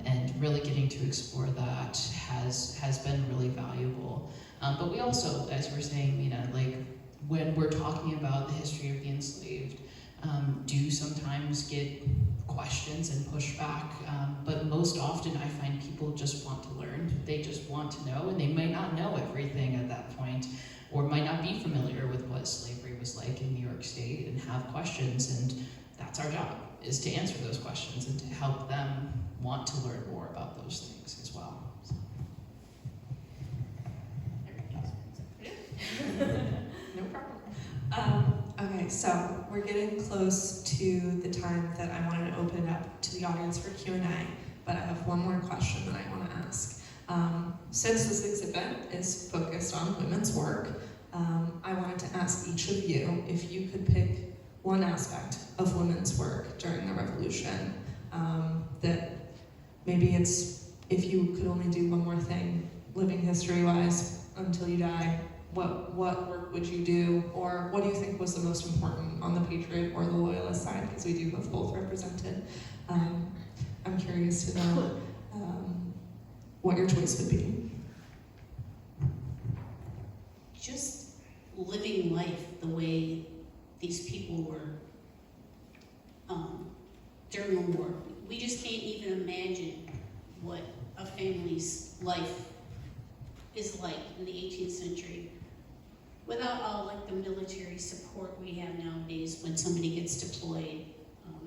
Speaker 4: and really getting to explore that has been really valuable. But we also, as we're saying, Mina, like when we're talking about the history of the enslaved, do sometimes get questions and pushback, but most often I find people just want to learn. They just want to know, and they may not know everything at that point, or might not be familiar with what slavery was like in New York State and have questions, and that's our job, is to answer those questions and to help them want to learn more about those things as well. So.
Speaker 2: No problem. Okay, so we're getting close to the time that I wanted to open it up to the audience for Q&A, but I have one more question that I want to ask. Since this exhibit is focused on women's work, I wanted to ask each of you if you could pick one aspect of women's work during the Revolution that maybe it's, if you could only do one more thing, living history-wise, until you die, what work would you do, or what do you think was the most important on the Patriot or the Loyalist side, because we do have both represented. I'm curious to know what your choice would be.
Speaker 3: Just living life the way these people were during the war. We just can't even imagine what a family's life is like in the 18th century without all like the military support we have nowadays. When somebody gets deployed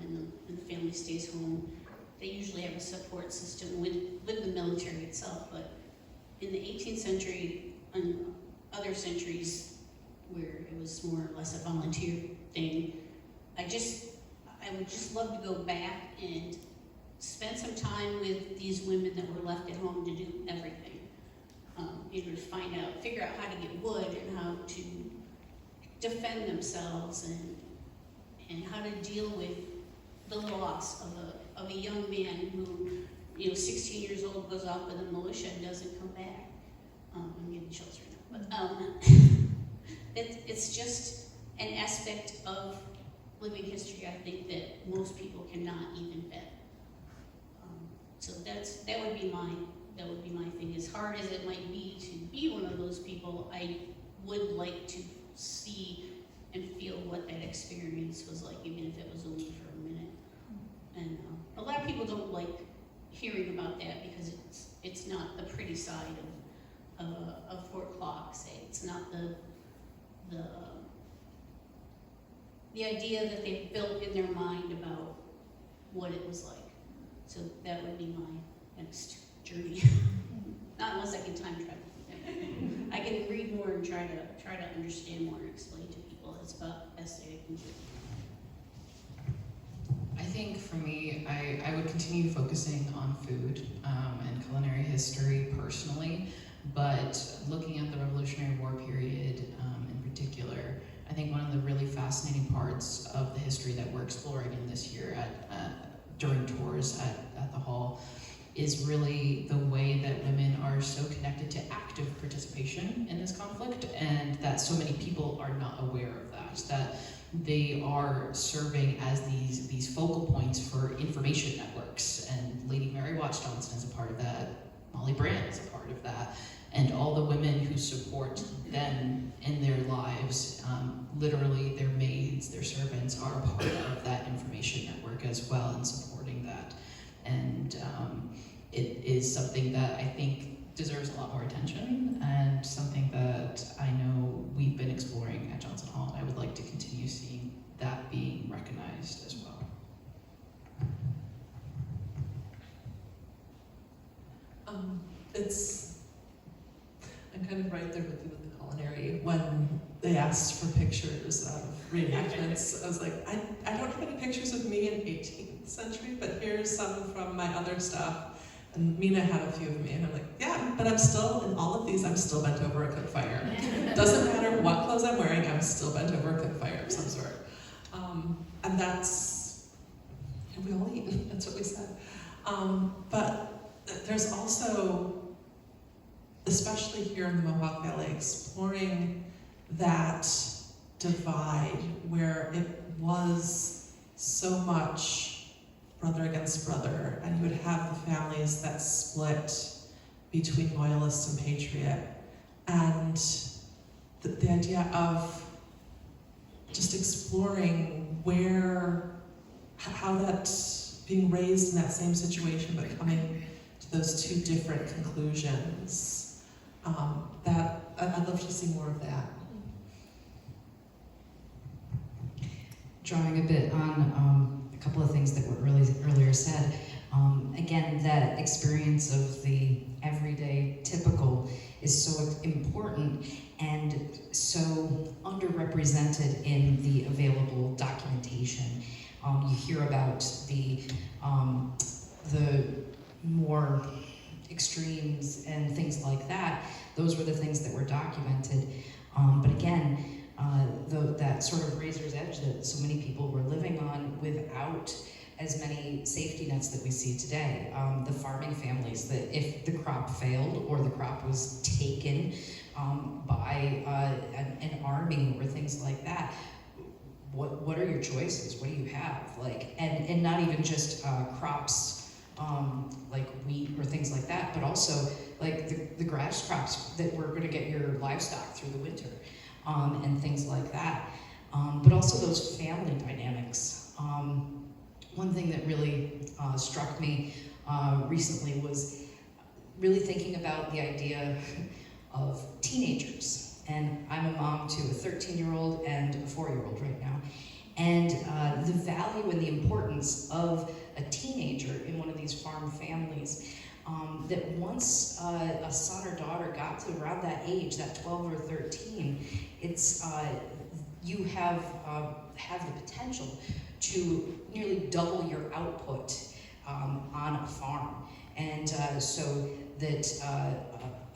Speaker 3: and the family stays home, they usually have a support system with the military itself. But in the 18th century and other centuries where it was more or less a volunteer thing, I would just love to go back and spend some time with these women that were left at home to do everything. To figure out how to get wood and how to defend themselves and how to deal with the loss of a young man who, 16 years old, goes off with a militia and doesn't come back. I'm getting chills right now, but it's just an aspect of living history, I think, that most people cannot even vet. So that would be my thing. As hard as it might be to be one of those people, I would like to see and feel what that experience was like, even if it was only for a minute. And a lot of people don't like hearing about that because it's not the pretty side of Fort Clark, say. It's not the idea that they've built in their mind about what it was like. So that would be my next journey. Not unless I can time travel. I can read more and try to understand more and explain to people. It's about the best thing I can do.
Speaker 4: I think for me, I would continue focusing on food and culinary history personally, but looking at the Revolutionary War period in particular, I think one of the really fascinating parts of the history that we're exploring in this year during tours at the Hall is really the way that women are so connected to active participation in this conflict, and that so many people are not aware of that they are serving as these focal points for information networks. And Lady Mary Watts Johnson is a part of that, Molly Brand is a part of that, and all the women who support them in their lives, literally their maids, their servants, are a part of that information network as well, and supporting that. And it is something that I think deserves a lot more attention, and something that I know we've been exploring at Johnson Hall, and I would like to continue seeing that being recognized as well.
Speaker 6: I'm kind of right there with you with the culinary. When they asked for pictures of reenactments, I was like, I don't have any pictures of me in 18th century, but here's some from my other stuff. And Mina had a few of me, and I'm like, yeah, but I'm still, in all of these, I'm still bent over a cook fire. Doesn't matter what clothes I'm wearing, I'm still bent over a cook fire of some sort. And that's, we all eat, that's what we said. But there's also, especially here in the Mohawk Valley, exploring that divide where it was so much brother against brother, and you would have the families that split between loyalist and patriot, and the idea of just exploring how that's being raised in that same situation, but coming to those two different conclusions. That I'd love to see more of that.
Speaker 5: Drawing a bit on a couple of things that were earlier said. Again, that experience of the everyday typical is so important and so underrepresented in the available documentation. You hear about the more extremes and things like that. Those were the things that were documented. But again, that sort of razor's edge that so many people were living on without as many safety nets that we see today. The farming families, that if the crop failed or the crop was taken by an army or things like that, what are your choices? What do you have? Like, and not even just crops like wheat or things like that, but also like the grass crops that were going to get your livestock through the winter, and things like that. But also those family dynamics. One thing that really struck me recently was really thinking about the idea of teenagers. And I'm a mom to a 13-year-old and a 4-year-old right now. And the value and the importance of a teenager in one of these farm families, that once a son or daughter got to around that age, that 12 or 13, it's you have the potential to nearly double your output on a farm. And so that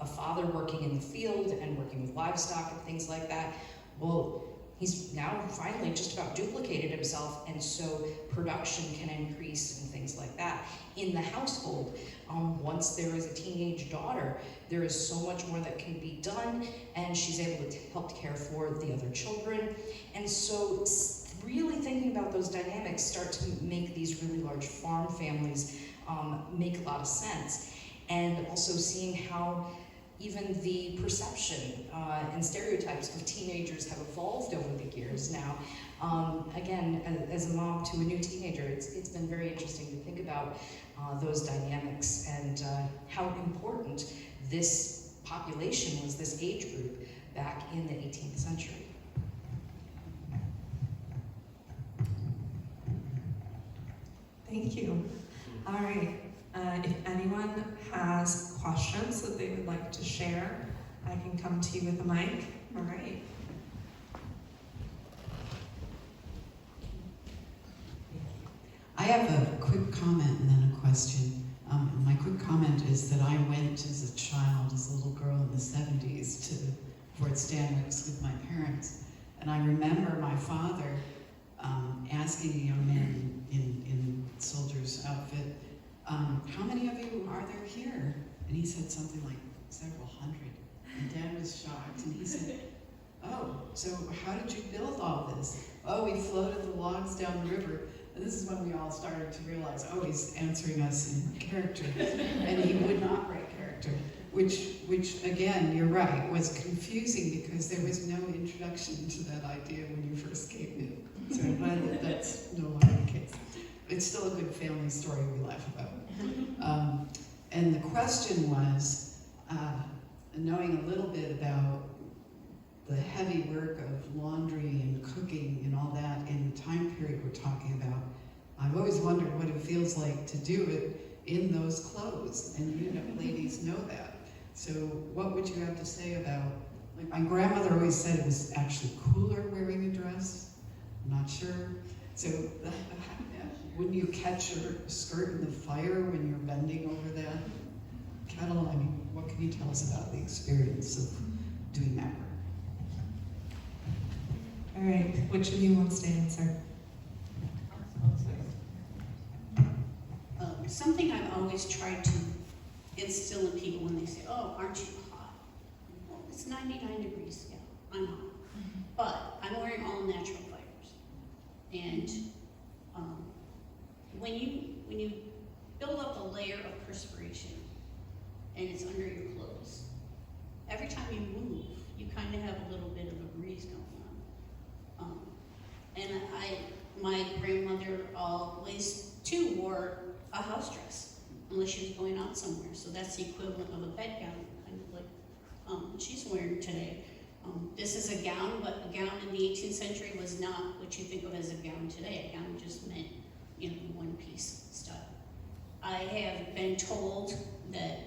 Speaker 5: a father working in the field and working with livestock and things like that, well, he's now finally just about duplicated himself, and so production can increase and things like that. In the household, once there is a teenage daughter, there is so much more that can be done, and she's able to help care for the other children. And so really thinking about those dynamics start to make these really large farm families make a lot of sense. And also seeing how even the perception and stereotypes of teenagers have evolved over the years now. Again, as a mom to a new teenager, it's been very interesting to think about those dynamics and how important this population was, this age group, back in the 18th century.
Speaker 2: Thank you. All right. If anyone has questions that they would like to share, I can come to you with a mic. All right.
Speaker 7: I have a quick comment and then a question. My quick comment is that I went as a child, as a little girl in the 70s, to Fort Stanwix with my parents. And I remember my father asking a young man in soldier's outfit, how many of you are there here? And he said something like several hundred. And Dad was shocked, and he said, oh, so how did you build all this? Oh, we floated the logs down the river. And this is when we all started to realize, oh, he's answering us in character. And he would not write character, which again, you're right, was confusing because there was no introduction to that idea when you first came in. So I'm glad that that's no longer the case. It's still a good family story we laugh about. And the question was, knowing a little bit about the heavy work of laundry and cooking and all that in the time period we're talking about, I've always wondered what it feels like to do it in those clothes, and you know, ladies know that. So what would you have to say about, like my grandmother always said it was actually cooler wearing a dress, I'm not sure. So wouldn't you catch your skirt in the fire when you're bending over that kettle? I mean, what can you tell us about the experience of doing that work?
Speaker 2: All right, which of you wants to answer?
Speaker 3: Something I've always tried to instill in people when they say, oh, aren't you hot? Well, it's 99 degrees, yeah, I'm hot. But I'm wearing all natural fibers. And when you build up a layer of perspiration and it's under your clothes, every time you move, you kind of have a little bit of a breeze going on. And my grandmother always too wore a house dress, unless she was going out somewhere. So that's the equivalent of a bedgown, kind of like she's wearing today. This is a gown, but a gown in the 18th century was not what you think of as a gown today. A gown just meant, you know, one-piece style. I have been told that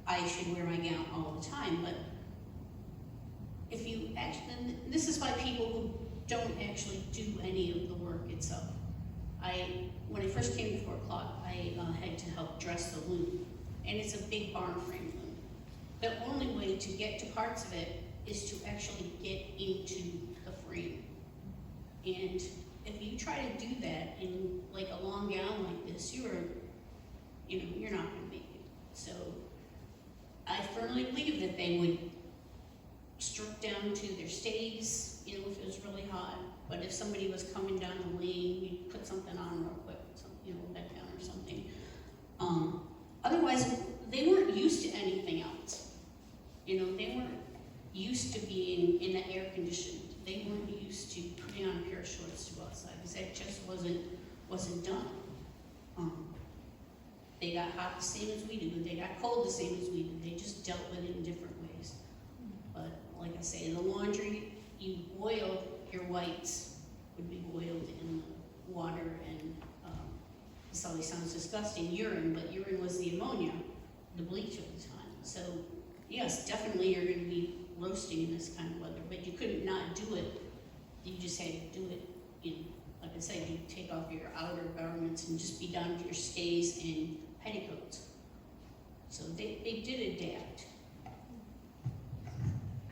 Speaker 3: I should wear my gown all the time, but if you actually, and this is by people who don't actually do any of the work itself. When I first came to 4 o'clock, I had to help dress the loom, and it's a big barn frame loom. The only way to get to parts of it is to actually get into the frame. And if you try to do that in like a long gown like this, you're not gonna make it. So I firmly believe that they would strip down to their stays, you know, if it was really hot. But if somebody was coming down the lane, you'd put something on real quick, you know, a bedgown or something. Otherwise, they weren't used to anything else. You know, they weren't used to being in the air conditioned. They weren't used to putting on a pair of shorts to go outside because that just wasn't done. They got hot the same as we do. They got cold the same as we do. They just dealt with it in different ways. But like I say, in the laundry, you boil your whites would be boiled in the water, and this always sounds disgusting, urine, but urine was the ammonia, the bleach of the time. So yes, definitely you're going to be roasting in this kind of weather, but you couldn't not do it. You just had to do it in, like I said, you take off your outer garments and just be down to your stays and petticoats. So they did adapt.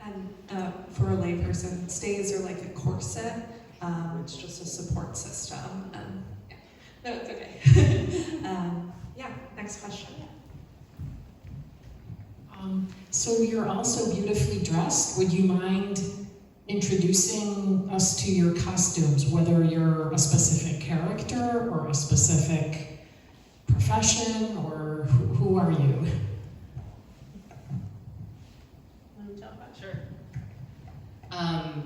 Speaker 2: And for a layperson, stays are like a corset. It's just a support system. And yeah. No, it's okay. Yeah, next question.
Speaker 8: So you're also beautifully dressed. Would you mind introducing us to your costumes, whether you're a specific character or a specific profession, or who are you?
Speaker 4: Sure.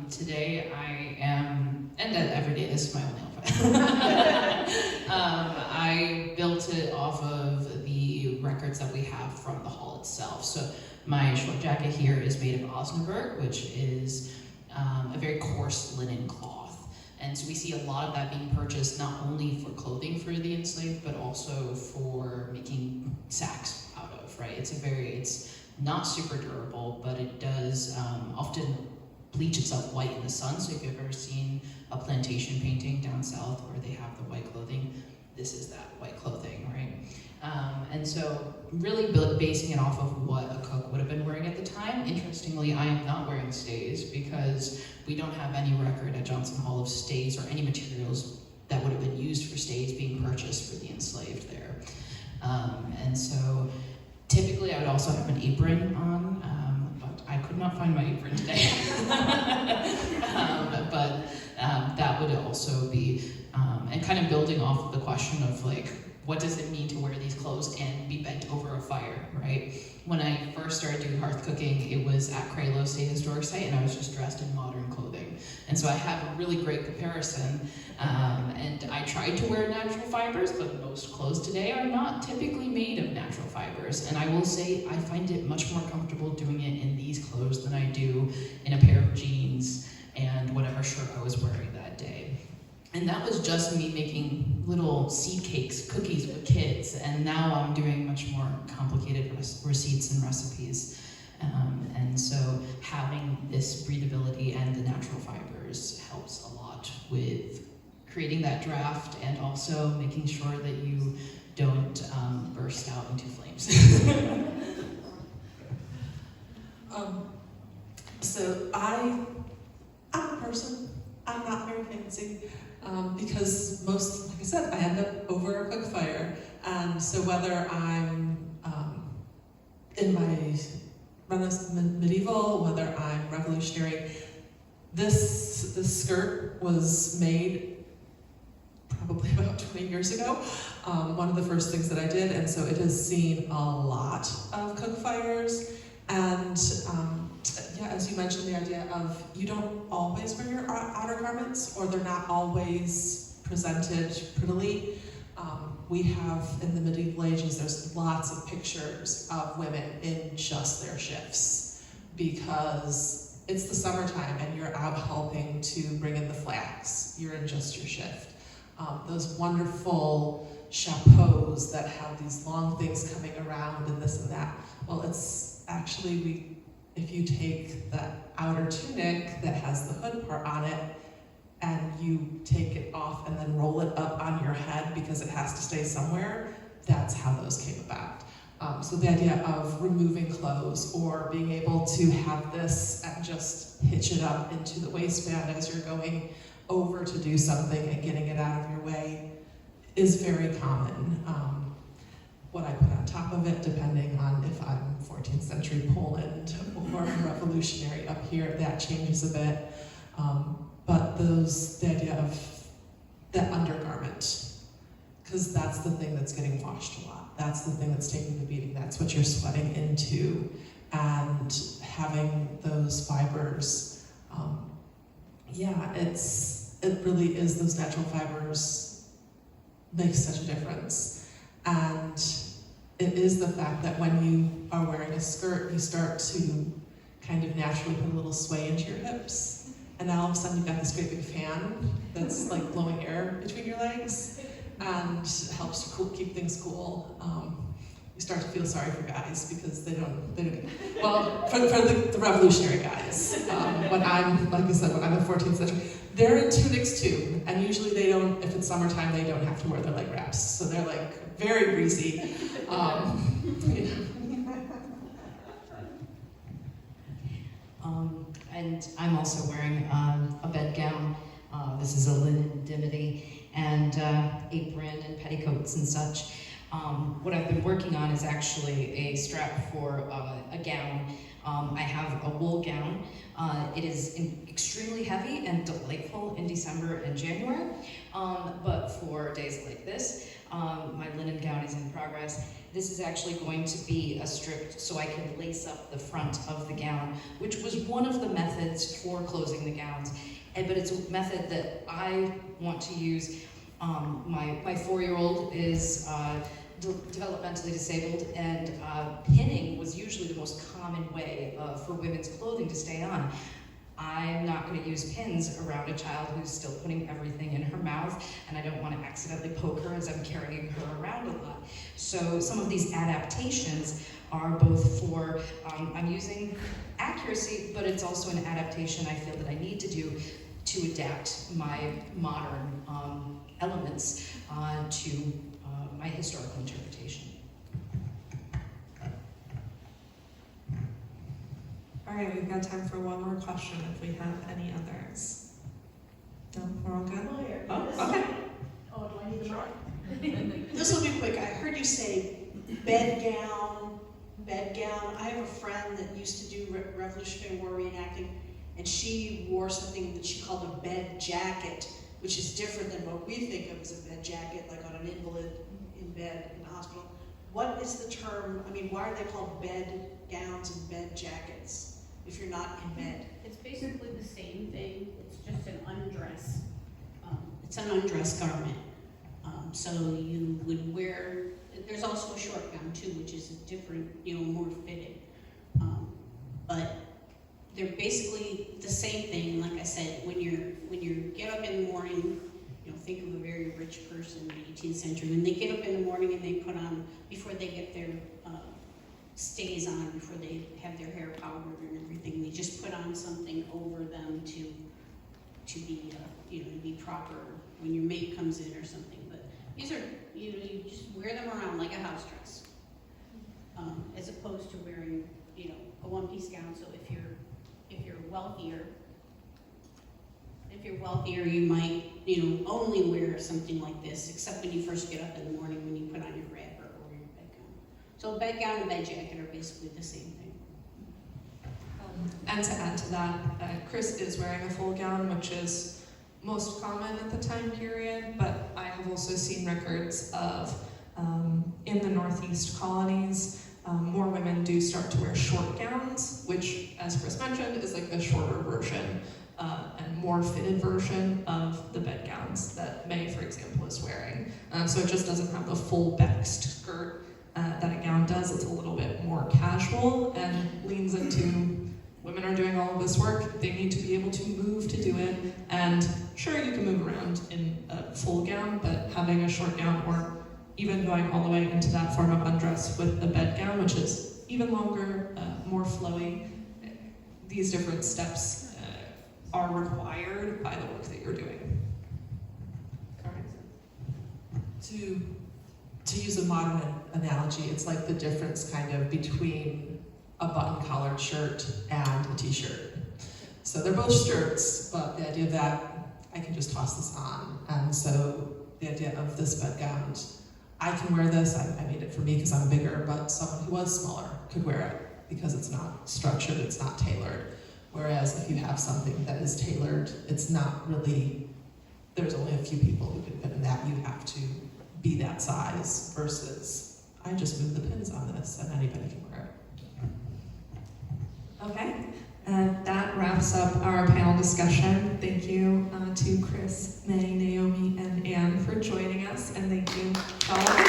Speaker 4: Today I am, and every day this is my only outfit. I built it off of the records that we have from the hall itself. So my short jacket here is made of Osnaburg, which is a very coarse linen cloth. And so we see a lot of that being purchased not only for clothing for the enslaved, but also for making sacks out of, right? It's not super durable, but it does often bleach itself white in the sun. So if you've ever seen a plantation painting down south where they have the white clothing, this is that white clothing, right? And so really basing it off of what a cook would have been wearing at the time. Interestingly, I am not wearing stays because we don't have any record at Johnson Hall of stays or any materials that would have been used for stays being purchased for the enslaved there. also have an apron on, but I could not find my apron today. That would also be, and kind of building off of the question of like, what does it mean to wear these clothes and be bent over a fire, right? When I first started doing hearth cooking, it was at Craylow State Historic Site, and I was just dressed in modern clothing. And so I have a really great comparison, and I tried to wear natural fibers, but most clothes today are not typically made of natural fibers. And I will say, I find it much more comfortable doing it in these clothes than I do in a pair of jeans and whatever shirt I was wearing that day. And that was just me making little seed cakes, cookies with kids, and now I'm doing much more complicated receipts and recipes. And so having this breathability and the natural fibers helps a lot with creating that draft and also making sure that you don't burst out into flames.
Speaker 6: So I'm a person, I'm not very fancy, because like I said, I end up over a quick fire. And so whether I'm in my medieval, whether I'm revolutionary, this skirt was made probably about 20 years ago. One of the first things that I did, and so it has seen a lot of cook fires. And yeah, as you mentioned, the idea of you don't always wear your outer garments, or they're not always presented prettily. We have, in the medieval ages, there's lots of pictures of women in just their shifts, because it's the summertime and you're out helping to bring in the flax. You're in just your shift. Those wonderful chapeaux that have these long things coming around and this and that. Well, it's actually, if you take the outer tunic that has the hood part on it, and you take it off and then roll it up on your head because it has to stay somewhere, that's how those came about. So the idea of removing clothes or being able to have this and just hitch it up into the waistband as you're going over to do something and getting it out of your way is very common. What I put on top of it, depending on if I'm 14th century Poland or revolutionary up here, that changes a bit. But the idea of the undergarment, because that's the thing that's getting washed a lot. That's the thing that's taking the beating. That's what you're sweating into. And having those fibers, yeah, it really is, those natural fibers make such a difference. And it is the fact that when you are wearing a skirt, you start to kind of naturally put a little sway into your hips. And now all of a sudden you've got this great big fan that's like blowing air between your legs and helps keep things cool. You start to feel sorry for guys because they don't well, for the revolutionary guys. When I'm, like I said, when I'm in 14th century, they're in tunics too. And usually they don't, if it's summertime, they don't have to wear their leg wraps. So they're like very greasy.
Speaker 5: And I'm also wearing a bedgown. This is a linen dimity, and apron and petticoats and such. What I've been working on is actually a strap for a gown. I have a wool gown. It is extremely heavy and delightful in December and January, but for days like this, my linen gown is in progress. This is actually going to be a strip so I can lace up the front of the gown, which was one of the methods for closing the gowns. But it's a method that I want to use. My 4-year-old is developmentally disabled, and pinning was usually the most common way for women's clothing to stay on. I'm not going to use pins around a child who's still putting everything in her mouth, and I don't want to accidentally poke her as I'm carrying her around a lot. So some of these adaptations are both for, I'm using accuracy, but it's also an adaptation I feel that I need to do to adapt my modern elements to my historical interpretation.
Speaker 2: All right, we've got time for one more question if we have any others. No, we're all good? Oh, okay.
Speaker 9: Oh, do I need the mic? This will be quick. I heard you say bedgown,
Speaker 3: a friend that used to do Revolutionary War reenacting, and she wore something that she called a bed jacket, which is different than what we think of as a bed jacket, like on an invalid in bed in the hospital. What is the term? I mean, why are they called bed gowns and bed jackets if you're not in bed?
Speaker 9: It's basically the same thing, it's just an undress.
Speaker 3: It's an undress garment. So you would wear, there's also a short gown too, which is a different, more fitted. But they're basically the same thing. Like I said, when you get up in the morning, think of a very rich person in the 18th century. When they get up in the morning and they put on, before they get their stays on, before they have their hair powdered and everything, they just put on something over them to be, to be proper when your mate comes in or something. But these are, you just wear them around like a house dress, as opposed to wearing, a one-piece gown. So if you're wealthier, you might, only wear something like this, except when you first get up in the morning when you put on your wrapper or your bedgown. So a bedgown and bed jacket are basically the same thing.
Speaker 2: And to add to that, Chris is wearing a full gown, which is most common at the time period, but I have also seen records of, in the Northeast colonies, more women do start to wear short gowns, which, as Chris mentioned, is like a shorter version and more fitted version of the bedgowns that May, for example, is wearing. So it just doesn't have the full backed skirt that a gown does. It's a little bit more casual and leans into women are doing all of this work. They need to be able to move to do it. And sure, you can move around in a full gown, but having a short gown or even going all the way into that form of undress with the bedgown, which is even longer, more flowy, these different steps are required by the work that you're doing.
Speaker 6: To use a modern analogy, it's like the difference kind of between a button-collared shirt and a t-shirt. So they're both shirts, but the idea that I can just toss this on, and so the idea of this bedgown, I can wear this, I made it for me because I'm bigger, but someone who was smaller could wear it because it's not structured, it's not tailored. Whereas if you have something that is tailored, it's not really, there's only a few people who can fit in that. You have to be that size versus, I just move the pins on this and anybody can wear it.
Speaker 2: Okay, that wraps up our panel discussion. Thank you to Chris, May, Naomi, and Anne for joining us, and thank you to all of you.